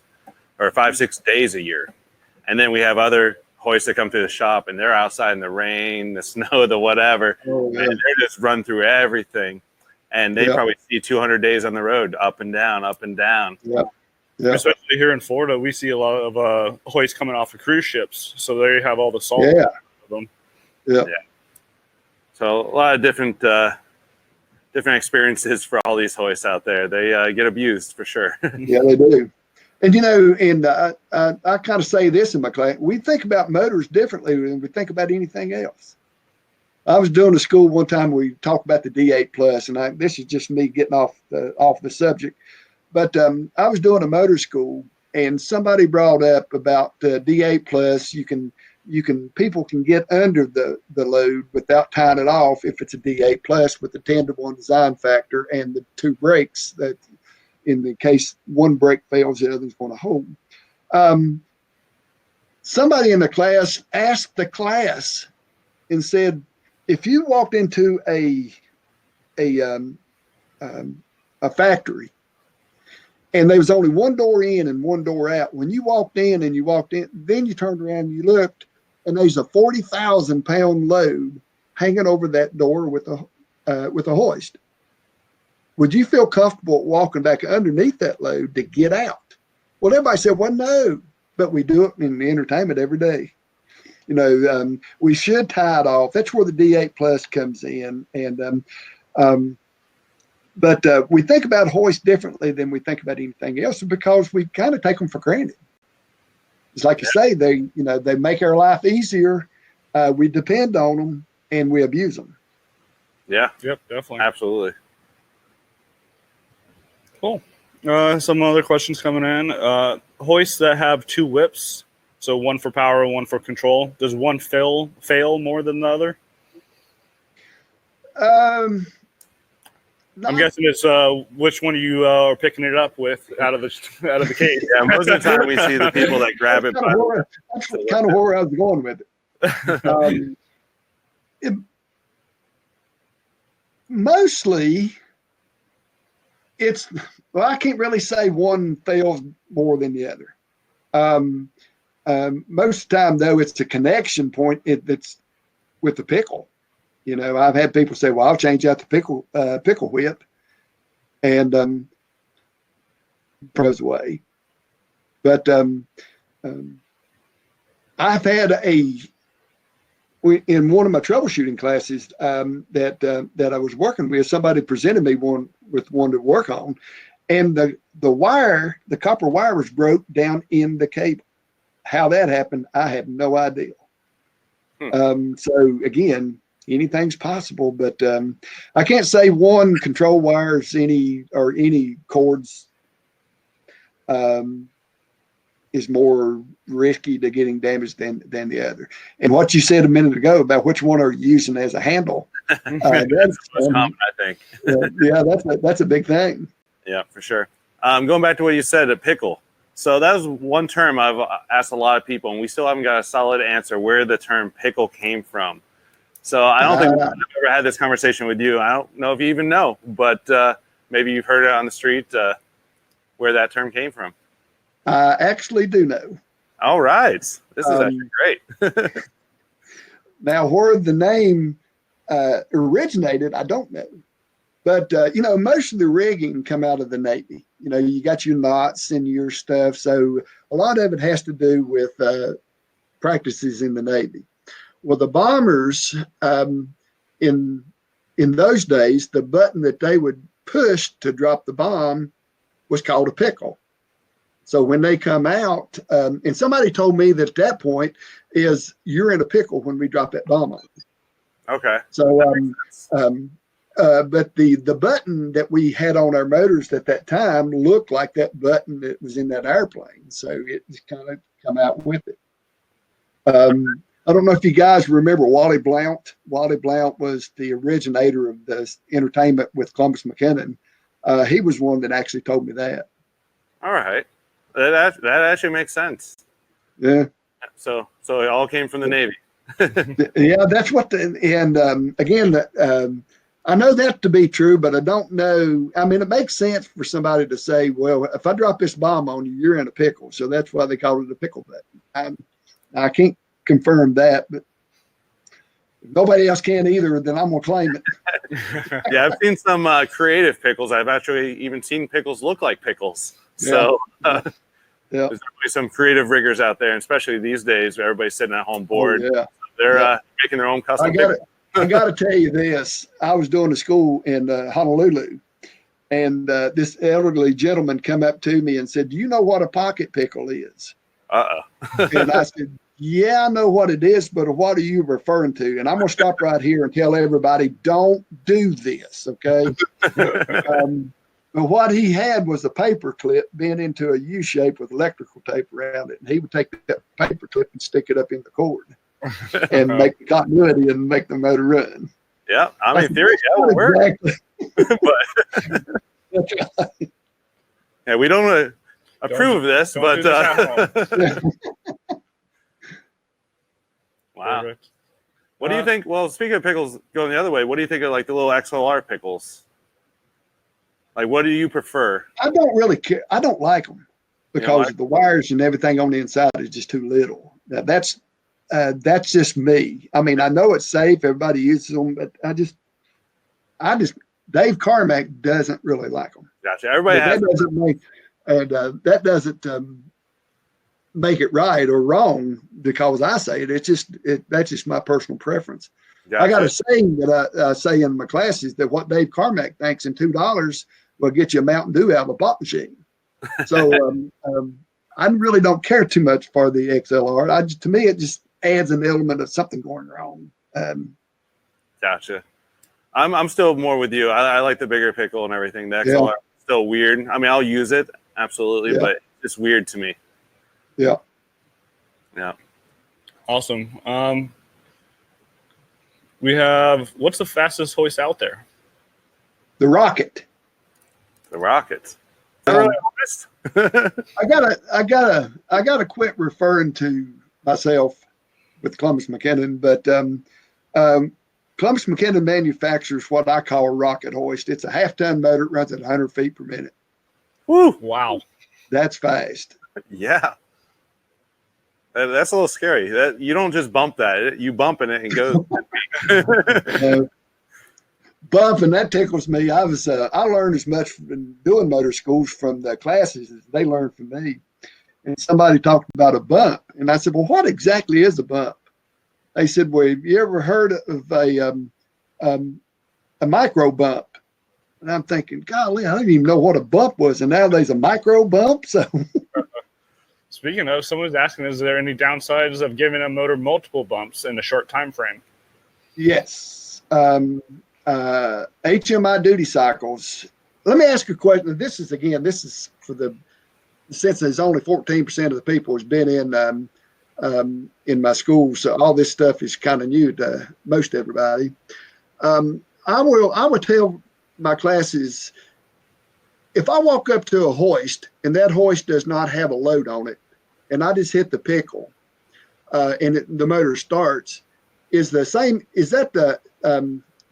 or 5-6 days a year. And then we have other hoists that come through the shop and they're outside in the rain, the snow, the whatever, and they're just run through everything. and they Yeah. probably see 200 days on the road, up and down, up and down. Yeah. Yeah. Especially here in Florida, we see a lot of hoists coming off of cruise ships, so they have all the salt Yeah. of them. Yeah. So a lot of different experiences for all these hoists out there. They get abused for sure. Yeah, they do. And, you know, and I kind of say this in my class, we think about motors differently than we think about anything else. I was doing a school one time, we talked about the D8 Plus, and this is just me getting off the subject. But I was doing a motor school, and somebody brought up about D8 Plus. People can get under the load without tying it off if it's a D8 Plus with the 10-to-1 design factor and the 2 brakes that, in the case one brake fails, the other's going to hold. Somebody in the class asked the class and said, if you walked into a factory and there was only one door in and one door out, when you walked in, then you turned around and you looked, and there's a 40,000-pound load hanging over that door with a hoist. Would you feel comfortable walking back underneath that load to get out? Well, everybody said, well, no, but we do it in the entertainment every day. You know, we should tie it off. That's where the D8 Plus comes in. But we think about hoists differently than we think about anything else because we kind of take them for granted. It's like you say, they make our life easier. We depend on them and we abuse them. Yeah. Yep, definitely. Absolutely. Cool. Some other questions coming in. Hoists that have 2 whips, so one for power and one for control. Does one fail more than the other? I'm guessing it's which one you are picking it up with out of the case. Yeah, most of the time we see the people that grab it. That's kind of where I was going with it. Mostly, I can't really say one fails more than the other. Most of the time, though, it's a connection point that's with the pickle. You know, I've had people say, well, I'll change out the pickle whip and throws away. But I've had in one of my troubleshooting classes that I was working with, somebody presented me one to work on, and the copper wire was broke down in the cable. How that happened, I have no idea. So again, anything's possible, but I can't say one control wires any cords is more risky to getting damaged than the other. And what you said a minute ago about which one are you using as a handle, that's most common, I think. Yeah, that's a big thing. Yeah, for sure. Going back to what you said, a pickle. So that was one term I've asked a lot of people, and we still haven't got a solid answer where the term pickle came from. So I don't think I've ever had this conversation with you. I don't know if you even know, but maybe you've heard it on the street where that term came from. I actually do know. All right. This is actually great. Now, where the name originated, I don't know. But, most of the rigging come out of the Navy. You know, you got your knots and your stuff. So a lot of it has to do with practices in the Navy. Well, the bombers in those days, the button that they would push to drop the bomb was called a pickle. So when they come out, and somebody told me that at that point is you're in a pickle when we drop that bomb on you. Okay. So, but the button that we had on our motors at that time looked like that button that was in that airplane. So it just kind of come out with it. I don't know if you guys remember Wally Blount. Wally Blount was the originator of this entertainment with Columbus McKinnon. He was one that actually told me that. All right. That actually makes sense. Yeah. So it all came from the Navy. Yeah, that's what again, I know that to be true, but I don't know. I mean, it makes sense for somebody to say, well, if I drop this bomb on you, you're in a pickle. So that's why they call it a pickle button. I can't confirm that, but If nobody else can either, then I'm gonna claim it. Yeah, I've seen some creative pickles. I've actually even seen pickles look like pickles. So Yeah. there's definitely some creative riggers out there, and especially these days, where everybody's sitting at home bored. Oh, yeah. They're making their own custom pickles. I got to tell you this. I was doing a school in Honolulu, and this elderly gentleman come up to me and said, "Do you know what a pocket pickle is?" And I said, "Yeah, I know what it is, but what are you referring to?" And I'm going to stop right here and tell everybody, don't do this, okay? But what he had was a paper clip bent into a U shape with electrical tape around it. And he would take that paper clip and stick it up in the cord and make the continuity and make the motor run. Yeah, I mean, in theory, that would work. Exactly. But yeah, we don't approve of this, but wow. Perfect. What do you think? Well, speaking of pickles going the other way, what do you think of like the little XLR pickles? Like, what do you prefer? I don't really care. I don't like them because the wires and everything on the inside is just too little. Now, that's just me. I mean, I know it's safe. Everybody uses them, but I just Dave Carmack doesn't really like them. Gotcha. Everybody has. That doesn't make it right or wrong because I say it. It's just that's just my personal preference. Gotcha. I got a saying that I say in my classes that what Dave Carmack thinks in $2 will get you a Mountain Dew out of a pop machine. So I really don't care too much for the XLR. To me, it just adds an element of something going wrong. Gotcha. I'm still more with you. I like the bigger pickle and everything. The XLR is still weird. I mean, I'll use it absolutely, but it's weird to me. Yeah. Yeah. Awesome. We have, what's the fastest hoist out there? The Rocket. The Rocket. Really honest? I gotta quit referring to myself with Columbus McKinnon, but Columbus McKinnon manufactures what I call a rocket hoist. It's a half-ton motor. It runs at 100 feet per minute. Woo! Wow. That's fast. Yeah. That's a little scary. That you don't just bump that. You bump in it and go. Bumping, that tickles me. I learned as much from doing motor schools from the classes as they learned from me. And somebody talked about a bump. And I said, well, what exactly is a bump? They said, well, have you ever heard of a micro bump? And I'm thinking, golly, I didn't even know what a bump was. And now there's a micro bump. So speaking of, someone's asking, is there any downsides of giving a motor multiple bumps in a short time frame? Yes. HMI duty cycles. Let me ask you a question. This is for since there's only 14% of the people who's been in my school, so all this stuff is kind of new to most everybody. I would tell my classes, if I walk up to a hoist and that hoist does not have a load on it, and I just hit the pickle, and the motor starts, is that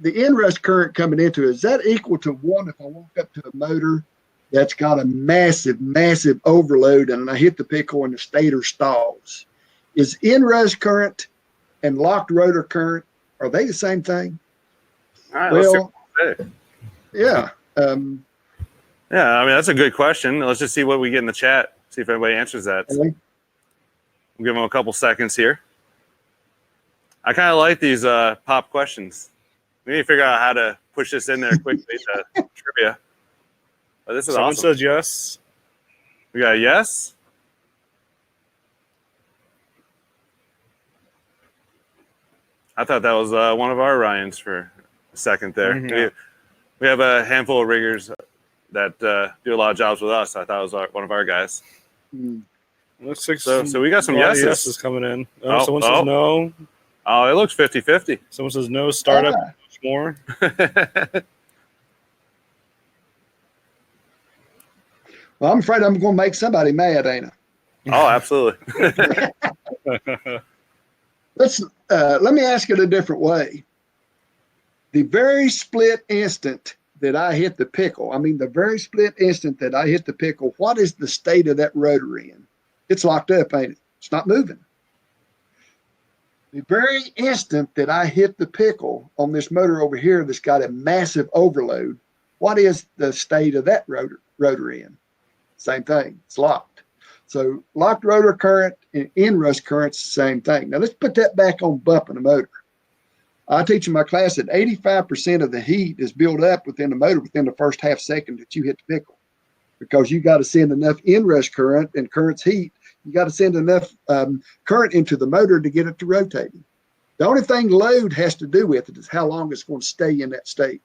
the inrush current coming into it, is that equal to 1 if I walk up to a motor that's got a massive, massive overload and I hit the pickle and the stator stalls? Is inrush current and locked rotor current, are they the same thing? All right, well, yeah. Yeah, I mean, that's a good question. Let's just see what we get in the chat, see if anybody answers that. Okay. We'll give them a couple seconds here. I kind of like these pop questions. We need to figure out how to push this in there quickly to trivia. But this is Someone awesome. says yes. We got a yes. I thought that was one of our Ryans for a second there. Mm-hmm. We have a handful of riggers that do a lot of jobs with us. I thought it was one of our guys. Looks like so we got some yeses coming in. Someone says no. Oh, it looks 50-50. Someone says no, startup, much more. Well, I'm afraid I'm going to make somebody mad, ain't I? Oh, absolutely. Let me ask it a different way. The very split instant that I hit the pickle, what is the state of that rotor in? It's locked up, ain't it? It's not moving. The very instant that I hit the pickle on this motor over here that's got a massive overload, what is the state of that rotor in? Same thing. It's locked. So locked rotor current and inrush current's the same thing. Now let's put that back on bumping a motor. I teach in my class that 85% of the heat is built up within the motor within the first half second that you hit the pickle, because you got to send enough inrush current and current's heat. You got to send enough current into the motor to get it to rotating. The only thing load has to do with it is how long it's going to stay in that state.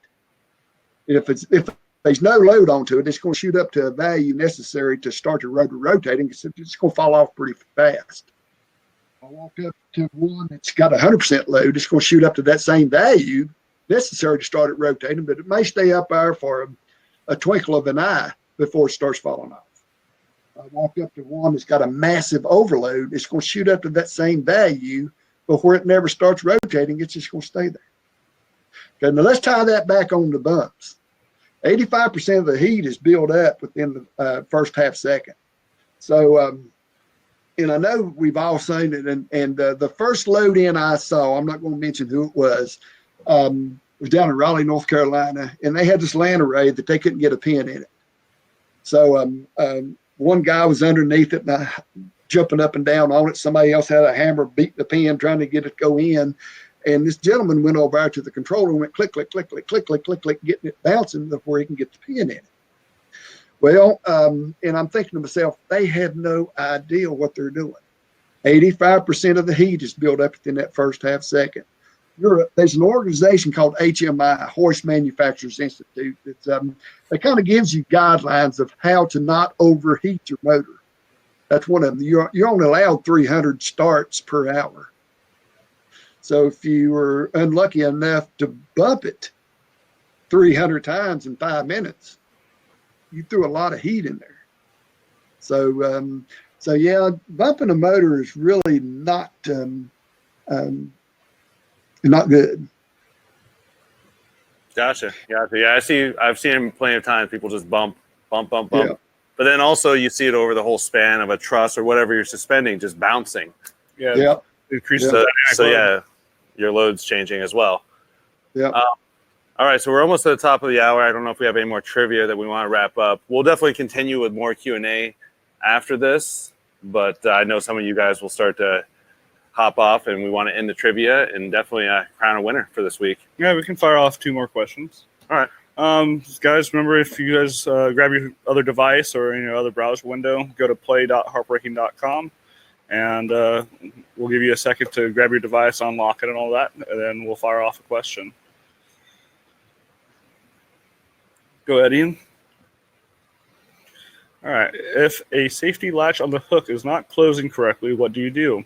If there's no load onto it, it's going to shoot up to a value necessary to start the rotor rotating. It's going to fall off pretty fast. I walk up to one that's got 100% load, it's going to shoot up to that same value necessary to start it rotating, but it may stay up there for a twinkle of an eye before it starts falling off. I walk up to one that's got a massive overload, it's going to shoot up to that same value, but where it never starts rotating, it's just going to stay there. Okay, now let's tie that back on the bumps. 85% of the heat is built up within the first half second. So, and I know we've all seen it, and the first load in I saw, I'm not going to mention who it was down in Raleigh, North Carolina, and they had this land array that they couldn't get a pin in it. So one guy was underneath it, and jumping up and down on it. Somebody else had a hammer, beat the pin, trying to get it to go in. And this gentleman went over to the controller and went click, click, click, click, click, click, click, click, getting it bouncing before he can get the pin in it. Well, and I'm thinking to myself, they have no idea what they're doing. 85% of the heat is built up within that first half second. There's an organization called HMI, Hoist Manufacturers Institute. That kind of gives you guidelines of how to not overheat your motor. That's one of them. You're only allowed 300 starts per hour. So if you were unlucky enough to bump it 300 times in 5 minutes, you threw a lot of heat in there. So, yeah, bumping a motor is really not good. Gotcha. Yeah, I've seen him plenty of times. People just bump. Yeah. But then also you see it over the whole span of a truss or whatever you're suspending, just bouncing. Yeah. Increases So yeah, your load's changing as well. Yeah. All right, so we're almost at the top of the hour. I don't know if we have any more trivia that we want to wrap up. We'll definitely continue with more Q&A after this, but I know some of you guys will start to hop off, and we want to end the trivia and definitely crown a winner for this week. Yeah, we can fire off 2 more questions. All right. Guys, remember, if you guys grab your other device or in your other browser window, go to play.harprigging.com, and we'll give you a second to grab your device, unlock it, and all that, and then we'll fire off a question. Go ahead, Ian. All right. If a safety latch on the hook is not closing correctly, what do? Do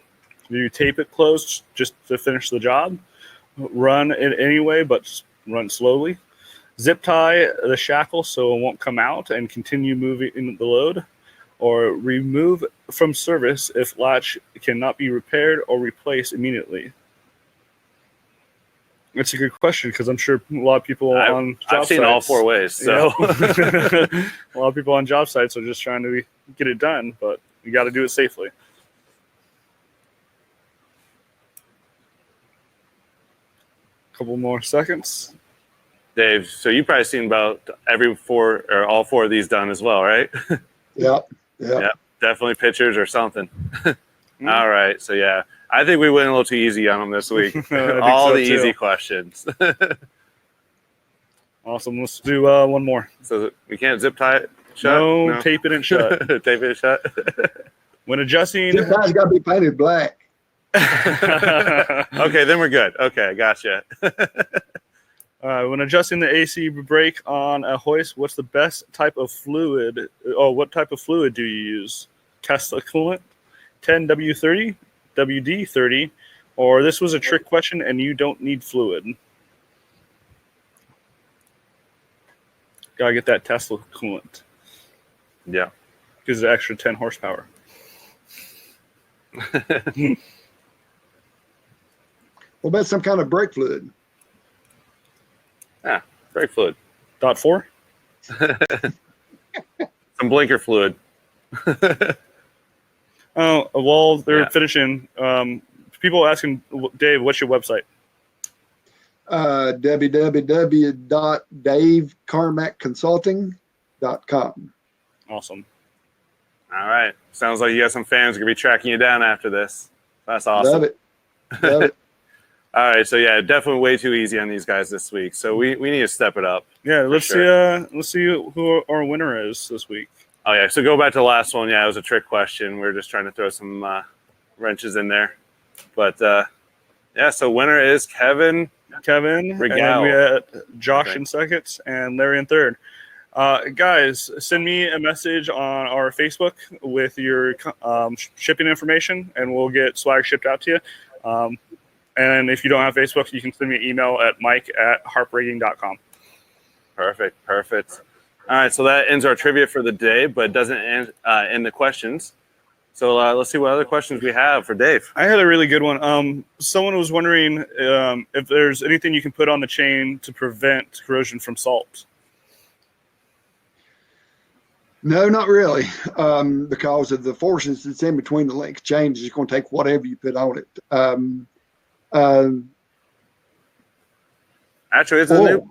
you tape it closed just to finish the job? Run it anyway, but run slowly? Zip tie the shackle so it won't come out and continue moving the load? Or remove from service if latch cannot be repaired or replaced immediately? That's a good question, because I'm sure a lot of people on job sites. I've seen all 4 ways. So a lot of people on job sites are just trying to get it done, but you got to do it safely. Couple more seconds. Dave, so you've probably seen about every 4 or all 4 of these done as well, right? Yeah. Definitely pictures or something. All right, so yeah, I think we went a little too easy on them this week. All the easy questions. Awesome. Let's do one more. So we can't zip tie it shut? No, tape it and shut. Tape it shut. When adjusting, Zip tie's got to be painted black. Okay, then we're good. Okay, gotcha. When adjusting the AC brake on a hoist, what's the best type of fluid? What type of fluid do you use? Tesla coolant, 10W30, WD30, or this was a trick question and you don't need fluid. Gotta get that Tesla coolant. Yeah. Gives it extra 10 horsepower. What about some kind of brake fluid? Yeah, brake fluid. .4? Some blinker fluid. While they're finishing, people asking, Dave, what's your website? www.davecarmackconsulting.com. Awesome. All right. Sounds like you got some fans going to be tracking you down after this. That's awesome. Love it. Love it. All right. So, yeah, definitely way too easy on these guys this week. So we need to step it up. Yeah, let's see who our winner is this week. Oh, yeah. So go back to the last one. Yeah, it was a trick question. We are just trying to throw some wrenches in there. But, yeah, so winner is Kevin. And then we had Josh in second and Larry in third. Guys, send me a message on our Facebook with your shipping information, and we'll get swag shipped out to you. And if you don't have Facebook, you can send me an email at mike@harprigging.com. Perfect. All right, so that ends our trivia for the day, but doesn't end the questions. So let's see what other questions we have for Dave. I had a really good one. Someone was wondering if there's anything you can put on the chain to prevent corrosion from salt. No, not really, because of the forces that's in between the link chains. It's going to take whatever you put on it. Actually, it's oil.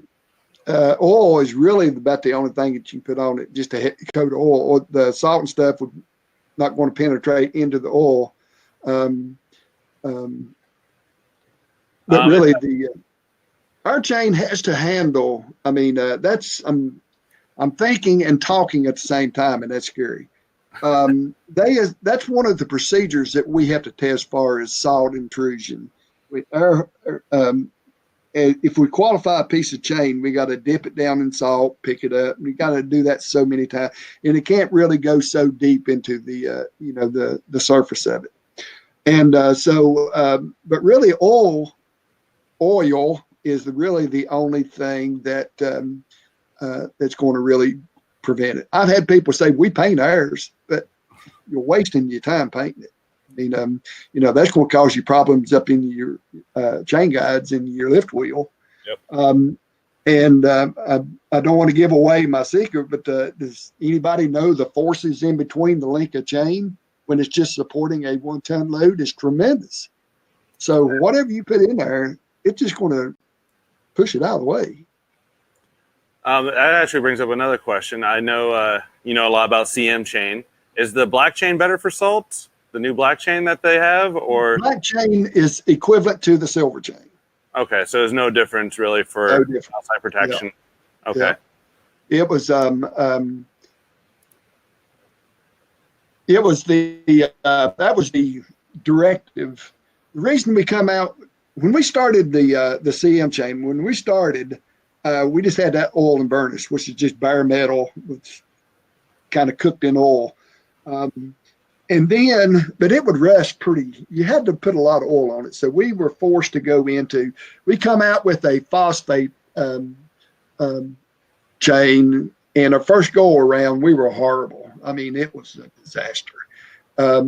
Oil is really about the only thing that you can put on it, just a coat of oil. Or the salt and stuff would not going to penetrate into the oil. But really, our chain has to handle. I mean, I'm thinking and talking at the same time, and that's scary. That's one of the procedures that we have to test as far as salt intrusion. If we qualify a piece of chain, we got to dip it down in salt, pick it up. We got to do that so many times, and it can't really go so deep into the surface of it. And but really, oil is really the only thing that that's going to really prevent it. I've had people say we paint ours, but you're wasting your time painting it. I mean, that's going to cause you problems up in your chain guides and your lift wheel. Yep. I don't want to give away my secret, but does anybody know the forces in between the link of chain when it's just supporting a 1-ton load is tremendous. So whatever you put in there, it's just going to push it out of the way. That actually brings up another question. I know you know a lot about CM chain. Is the black chain better for salt? The new black chain that they have, or black chain is equivalent to the silver chain. Okay, so there's no difference really for outside protection. Yeah. Okay. Yeah. It was that was the directive. The reason we come out when we started the CM chain, when we started, we just had that oil and burnish, which is just bare metal, which kind of cooked in oil. And then, but it would rust pretty, you had to put a lot of oil on it. So we were forced to we come out with a phosphate chain, and our first go around, we were horrible. I mean, it was a disaster. I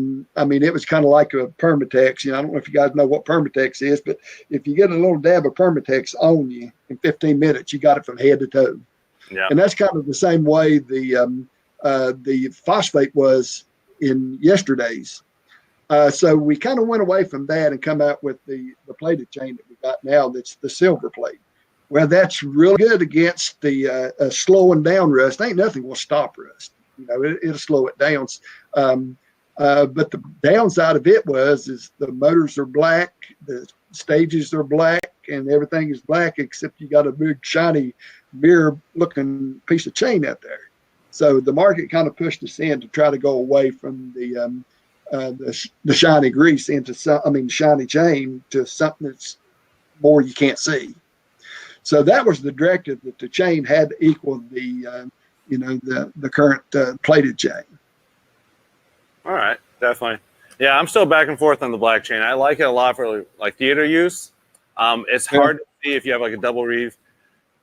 mean, it was kind of like a Permatex. I don't know if you guys know what Permatex is, but if you get a little dab of Permatex on you in 15 minutes, you got it from head to toe. Yeah. And that's kind of the same way the phosphate was in yesterday's. So we kind of went away from that and come out with the plated chain that we got now. That's the silver plate. Well, that's really good against the slowing down rust. Ain't nothing will stop rust. It'll slow it down. But the downside of it is the motors are black, the stages are black, and everything is black except you got a big shiny mirror-looking piece of chain out there. So the market kind of pushed us in to try to go away from the shiny grease into shiny chain to something that's more you can't see. So that was the directive, that the chain had to equal the current plated chain. All right, definitely. Yeah, I'm still back and forth on the black chain. I like it a lot for like theater use. It's hard to see if you have like a double reeve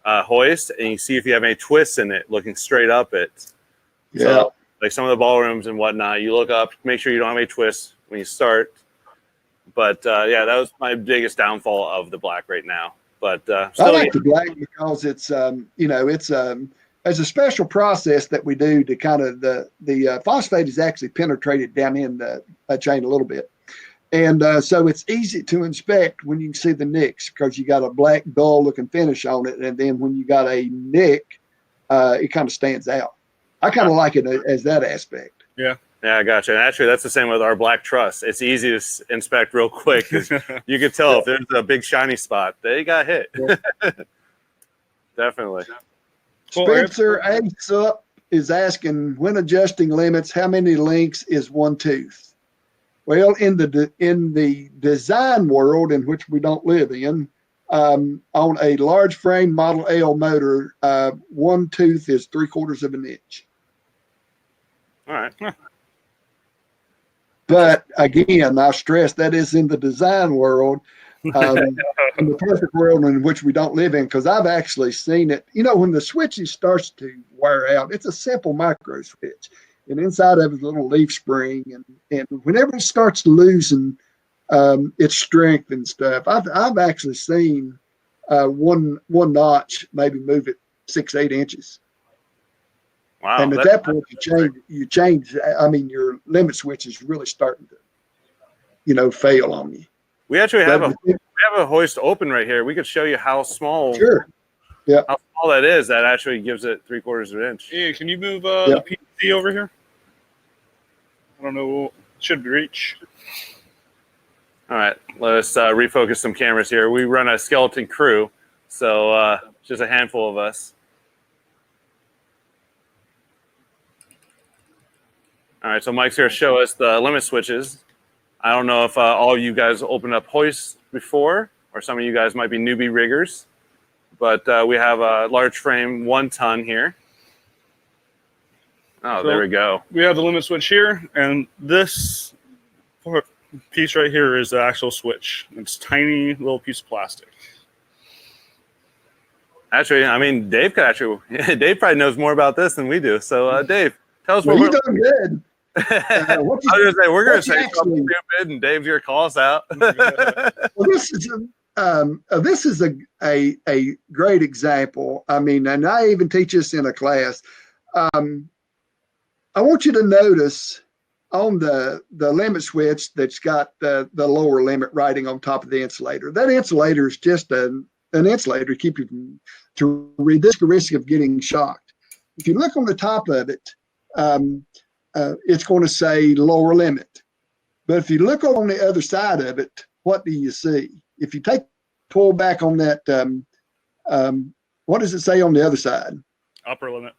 hoist, and you see if you have any twists in it looking straight up it. Yeah. So, like some of the ballrooms and whatnot, you look up, make sure you don't have any twists when you start. But that was my biggest downfall of the black right now. But I like the black because it's as a special process that we do to kind of the phosphate is actually penetrated down in the chain a little bit. And so it's easy to inspect when you can see the nicks because you got a black dull looking finish on it. And then when you got a nick, it kind of stands out. I kind of like it as that aspect. Yeah. Yeah, I gotcha. And actually, that's the same with our black truss. It's easy to inspect real quick because you can tell if there's a big shiny spot, they got hit. Yeah. Definitely. Spencer A. Sup is asking, when adjusting limits, how many links is one tooth? Well, in the design world in which we don't live in, on a large frame Model L motor, one tooth is 3/4 of an inch. All right. But again, I stress that is in the design world, in the perfect world in which we don't live in, because I've actually seen it. You know, when the switch starts to wear out, it's a simple micro switch, and inside of it is a little leaf spring, and whenever it starts losing its strength and stuff, I've actually seen one notch maybe move it 6-8 inches. Wow. And at that point, you change. I mean, your limit switch is really starting to, fail on you. We actually have a hoist open right here. We could show you how small. Sure. Yeah. How small that is. That actually gives it 3/4 of an inch. Yeah. Can you move the PC over here? I don't know. Should reach. All right. Let us refocus some cameras here. We run a skeleton crew, so just a handful of us. All right, so Mike's here to show us the limit switches. I don't know if all of you guys opened up hoists before, or some of you guys might be newbie riggers, but we have a large frame 1 ton here. Oh, so there we go. We have the limit switch here, and this piece right here is the actual switch. It's a tiny little piece of plastic. Actually, I mean, Dave Dave probably knows more about this than we do. So, Dave, tell us what you're doing good. I was going to say, we're going to say something stupid, and Dave's going to call us out. Well, this is a great example. I mean, and I even teach this in a class. I want you to notice on the limit switch that's got the lower limit writing on top of the insulator. That insulator is just an insulator to keep you to reduce the risk of getting shocked. If you look on the top of it, it's going to say lower limit. But if you look on the other side of it, what do you see? If you pull back on that, what does it say on the other side? Upper limit.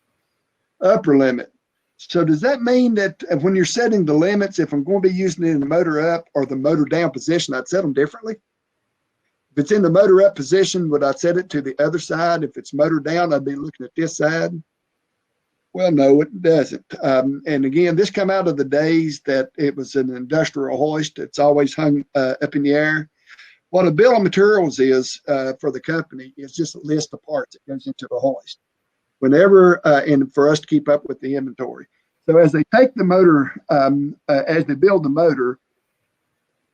Upper limit. So does that mean that when you're setting the limits, if I'm going to be using it in the motor up or the motor down position, I'd set them differently? If it's in the motor up position, would I set it to the other side? If it's motor down, I'd be looking at this side. Well, no, it doesn't. And again, this come out of the days that it was an industrial hoist. It's always hung up in the air. What a bill of materials is for the company is just a list of parts that goes into the hoist. Whenever, and for us to keep up with the inventory. So as they take the motor, as they build the motor,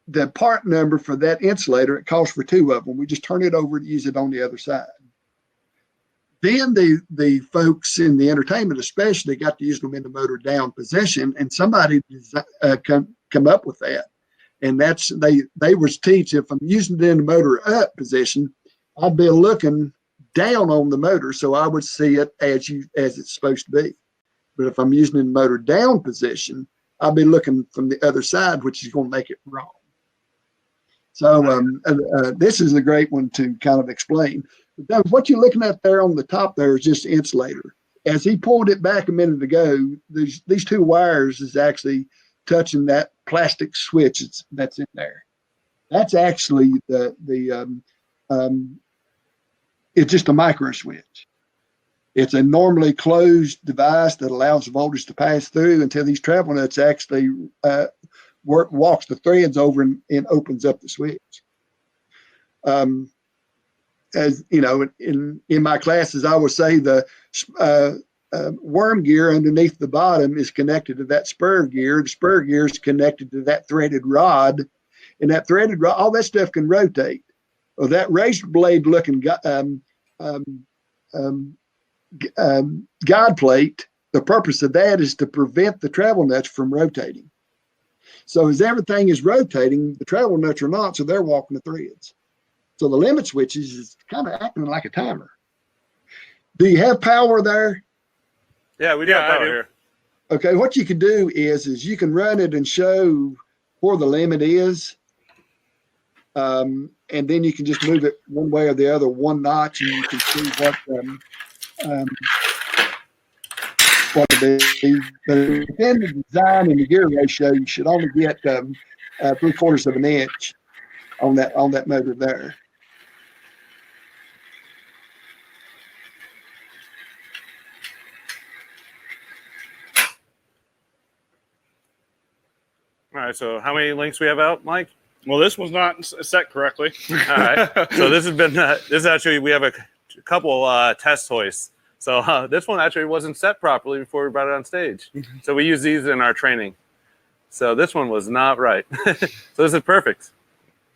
the part number for that insulator, it calls for 2 of them. We just turn it over to use it on the other side. Then the folks in the entertainment especially got to use them in the motor down position, and somebody come up with that. And that's they was teach if I'm using it in the motor up position, I'd be looking down on the motor, so I would see it as it's supposed to be. But if I'm using it in the motor down position, I'll be looking from the other side, which is going to make it wrong. So this is a great one to kind of explain. But what you're looking at there on the top there is just insulator. As he pulled it back a minute ago, these 2 wires is actually touching that plastic switch that's in there. That's actually it's just a micro switch. It's a normally closed device that allows the voltage to pass through until these travel nuts actually walks the threads over and opens up the switch. As you know, in my classes, I would say the worm gear underneath the bottom is connected to that spur gear. The spur gear is connected to that threaded rod, and that threaded rod, all that stuff can rotate. Well, that razor blade looking guide plate, the purpose of that is to prevent the travel nuts from rotating. So as everything is rotating, the travel nuts are not, so they're walking the threads. So the limit switches is kind of acting like a timer. Do you have power there? Yeah, we do have I power do. here. Okay, what you can do is you can run it and show where the limit is. And then you can just move it one way or the other, one notch, and you can see what it is. But within the design and the gear ratio, you should only get 3/4 of an inch on that motor there. All right, so how many links we have out, Mike? Well, this one's not set correctly. All right, so this is actually, we have a couple test hoists. So this one actually wasn't set properly before we brought it on stage. So we use these in our training. So this one was not right. So this is perfect.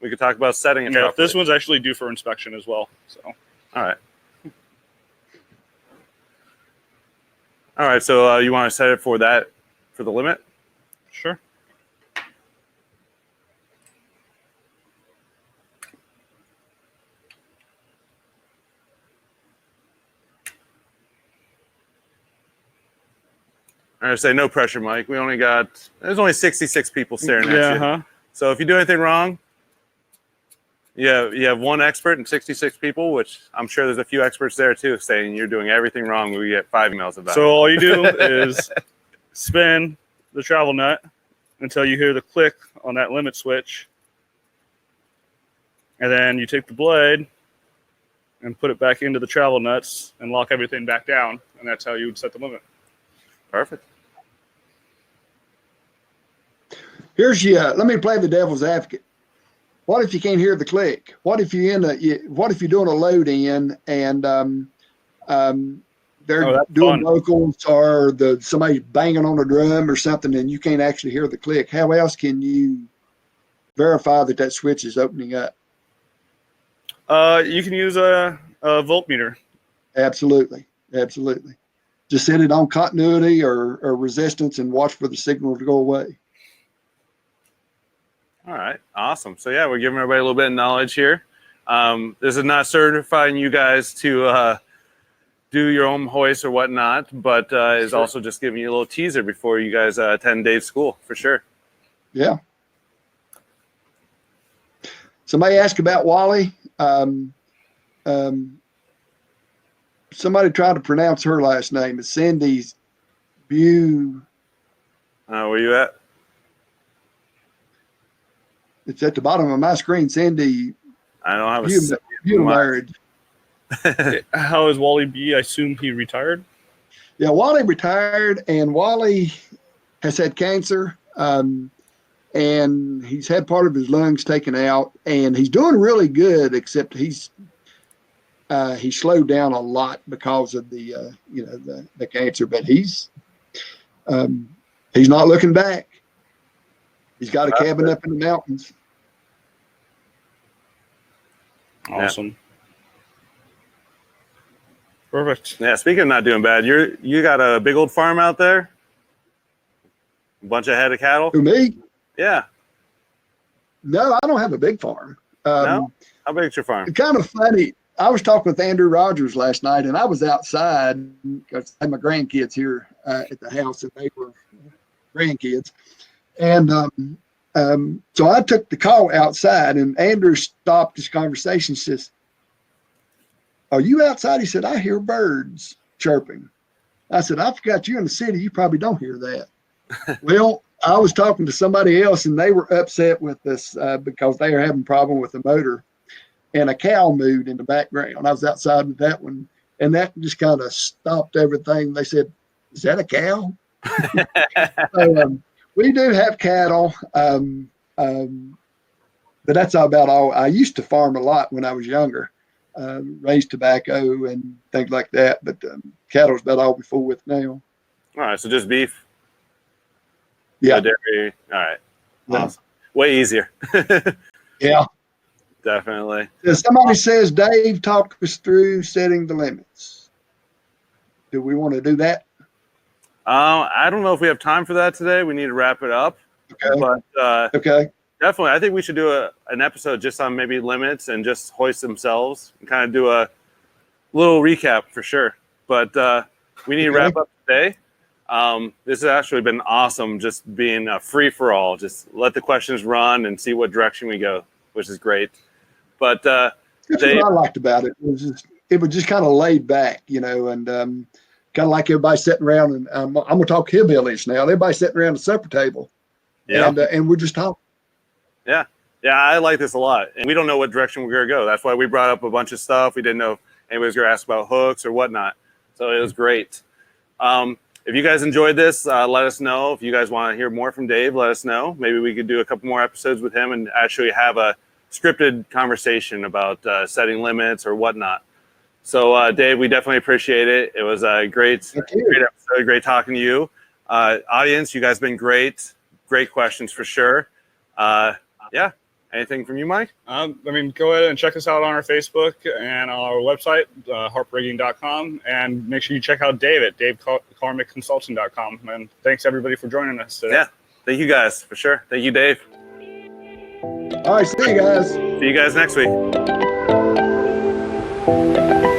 We could talk about setting it properly. This one's actually due for inspection as well. So, all right. All right, so you want to set it for the limit? sure. I say no pressure, Mike. There's only 66 people staring at you. Huh? So if you do anything wrong, you have one expert and 66 people, which I'm sure there's a few experts there too, saying you're doing everything wrong. We get 5 emails about it. So all you do is spin the travel nut until you hear the click on that limit switch. And then you take the blade and put it back into the travel nuts and lock everything back down. And that's how you would set the limit. Perfect. Here's let me play the devil's advocate. What if you can't hear the click? What if you're doing a load in and they're doing vocals or somebody's banging on a drum or something and you can't actually hear the click? How else can you verify that switch is opening up? You can use a voltmeter. Absolutely. Just set it on continuity or resistance and watch for the signal to go away. All right, awesome. So yeah, we're giving everybody a little bit of knowledge here. This is not certifying you guys to do your own hoist or whatnot, but is also just giving you a little teaser before you guys attend Dave's school, for sure. Yeah. Somebody asked about Wally. Somebody tried to pronounce her last name. It's Cindy's Bew. Where you at? It's at the bottom of my screen. Cindy. I don't have Bew marriage. How is Wally B? I assume he retired. Yeah, Wally retired, and Wally has had cancer, and he's had part of his lungs taken out, and he's doing really good, except he slowed down a lot because of the cancer, but he's not looking back. He's got a cabin up in the mountains. Awesome. Yeah. Perfect. Yeah, speaking of not doing bad, you got a big old farm out there? A bunch of head of cattle? Who, me? Yeah. No, I don't have a big farm. No? How big is your farm? It's kind of funny. I was talking with Andrew Rogers last night, and I was outside because I had my grandkids here at the house, and they were grandkids. And so I took the call outside, and Andrew stopped his conversation and says, "Are you outside?" He said, "I hear birds chirping." I said, "I forgot you're in the city. You probably don't hear that." Well, I was talking to somebody else, and they were upset with us because they are having a problem with the motor. And a cow moved in the background. I was outside with that one, and that just kind of stopped everything. They said, "Is that a cow?" So, we do have cattle, but that's about all. I used to farm a lot when I was younger, raise tobacco and things like that, but cattle's about all we fool with now. All right, so just beef? Yeah. No dairy. All right. Yeah. Awesome. Way easier. Yeah. Definitely. Somebody says, "Dave, talk us through setting the limits." Do we want to do that? I don't know if we have time for that today. We need to wrap it up. Okay. But Okay. definitely, I think we should do an episode just on maybe limits and just hoist themselves and kind of do a little recap for sure. But we need to wrap up today. This has actually been awesome, just being a free for all. Just let the questions run and see what direction we go, which is great. But That's Dave, what I liked about it. It was just kind of laid back, you know, and kind of like everybody sitting around. And I'm going to talk hillbillies now. Everybody sitting around the supper table, and we're just talking. Yeah, I like this a lot. And we don't know what direction we're going to go. That's why we brought up a bunch of stuff. We didn't know if anybody was going to ask about hooks or whatnot. So it was great. If you guys enjoyed this, let us know. If you guys want to hear more from Dave, let us know. Maybe we could do a couple more episodes with him and actually have a scripted conversation about setting limits or whatnot. So, Dave, we definitely appreciate it. It was a great episode. Great talking to you. Audience, you guys been great. Great questions for sure. Yeah. Anything from you, Mike? I mean, go ahead and check us out on our Facebook and our website, harprigging.com, and make sure you check out Dave at davecarmackconsulting.com. And thanks, everybody, for joining us today. Yeah. Thank you, guys, for sure. Thank you, Dave. All right. See you guys. See you guys next week.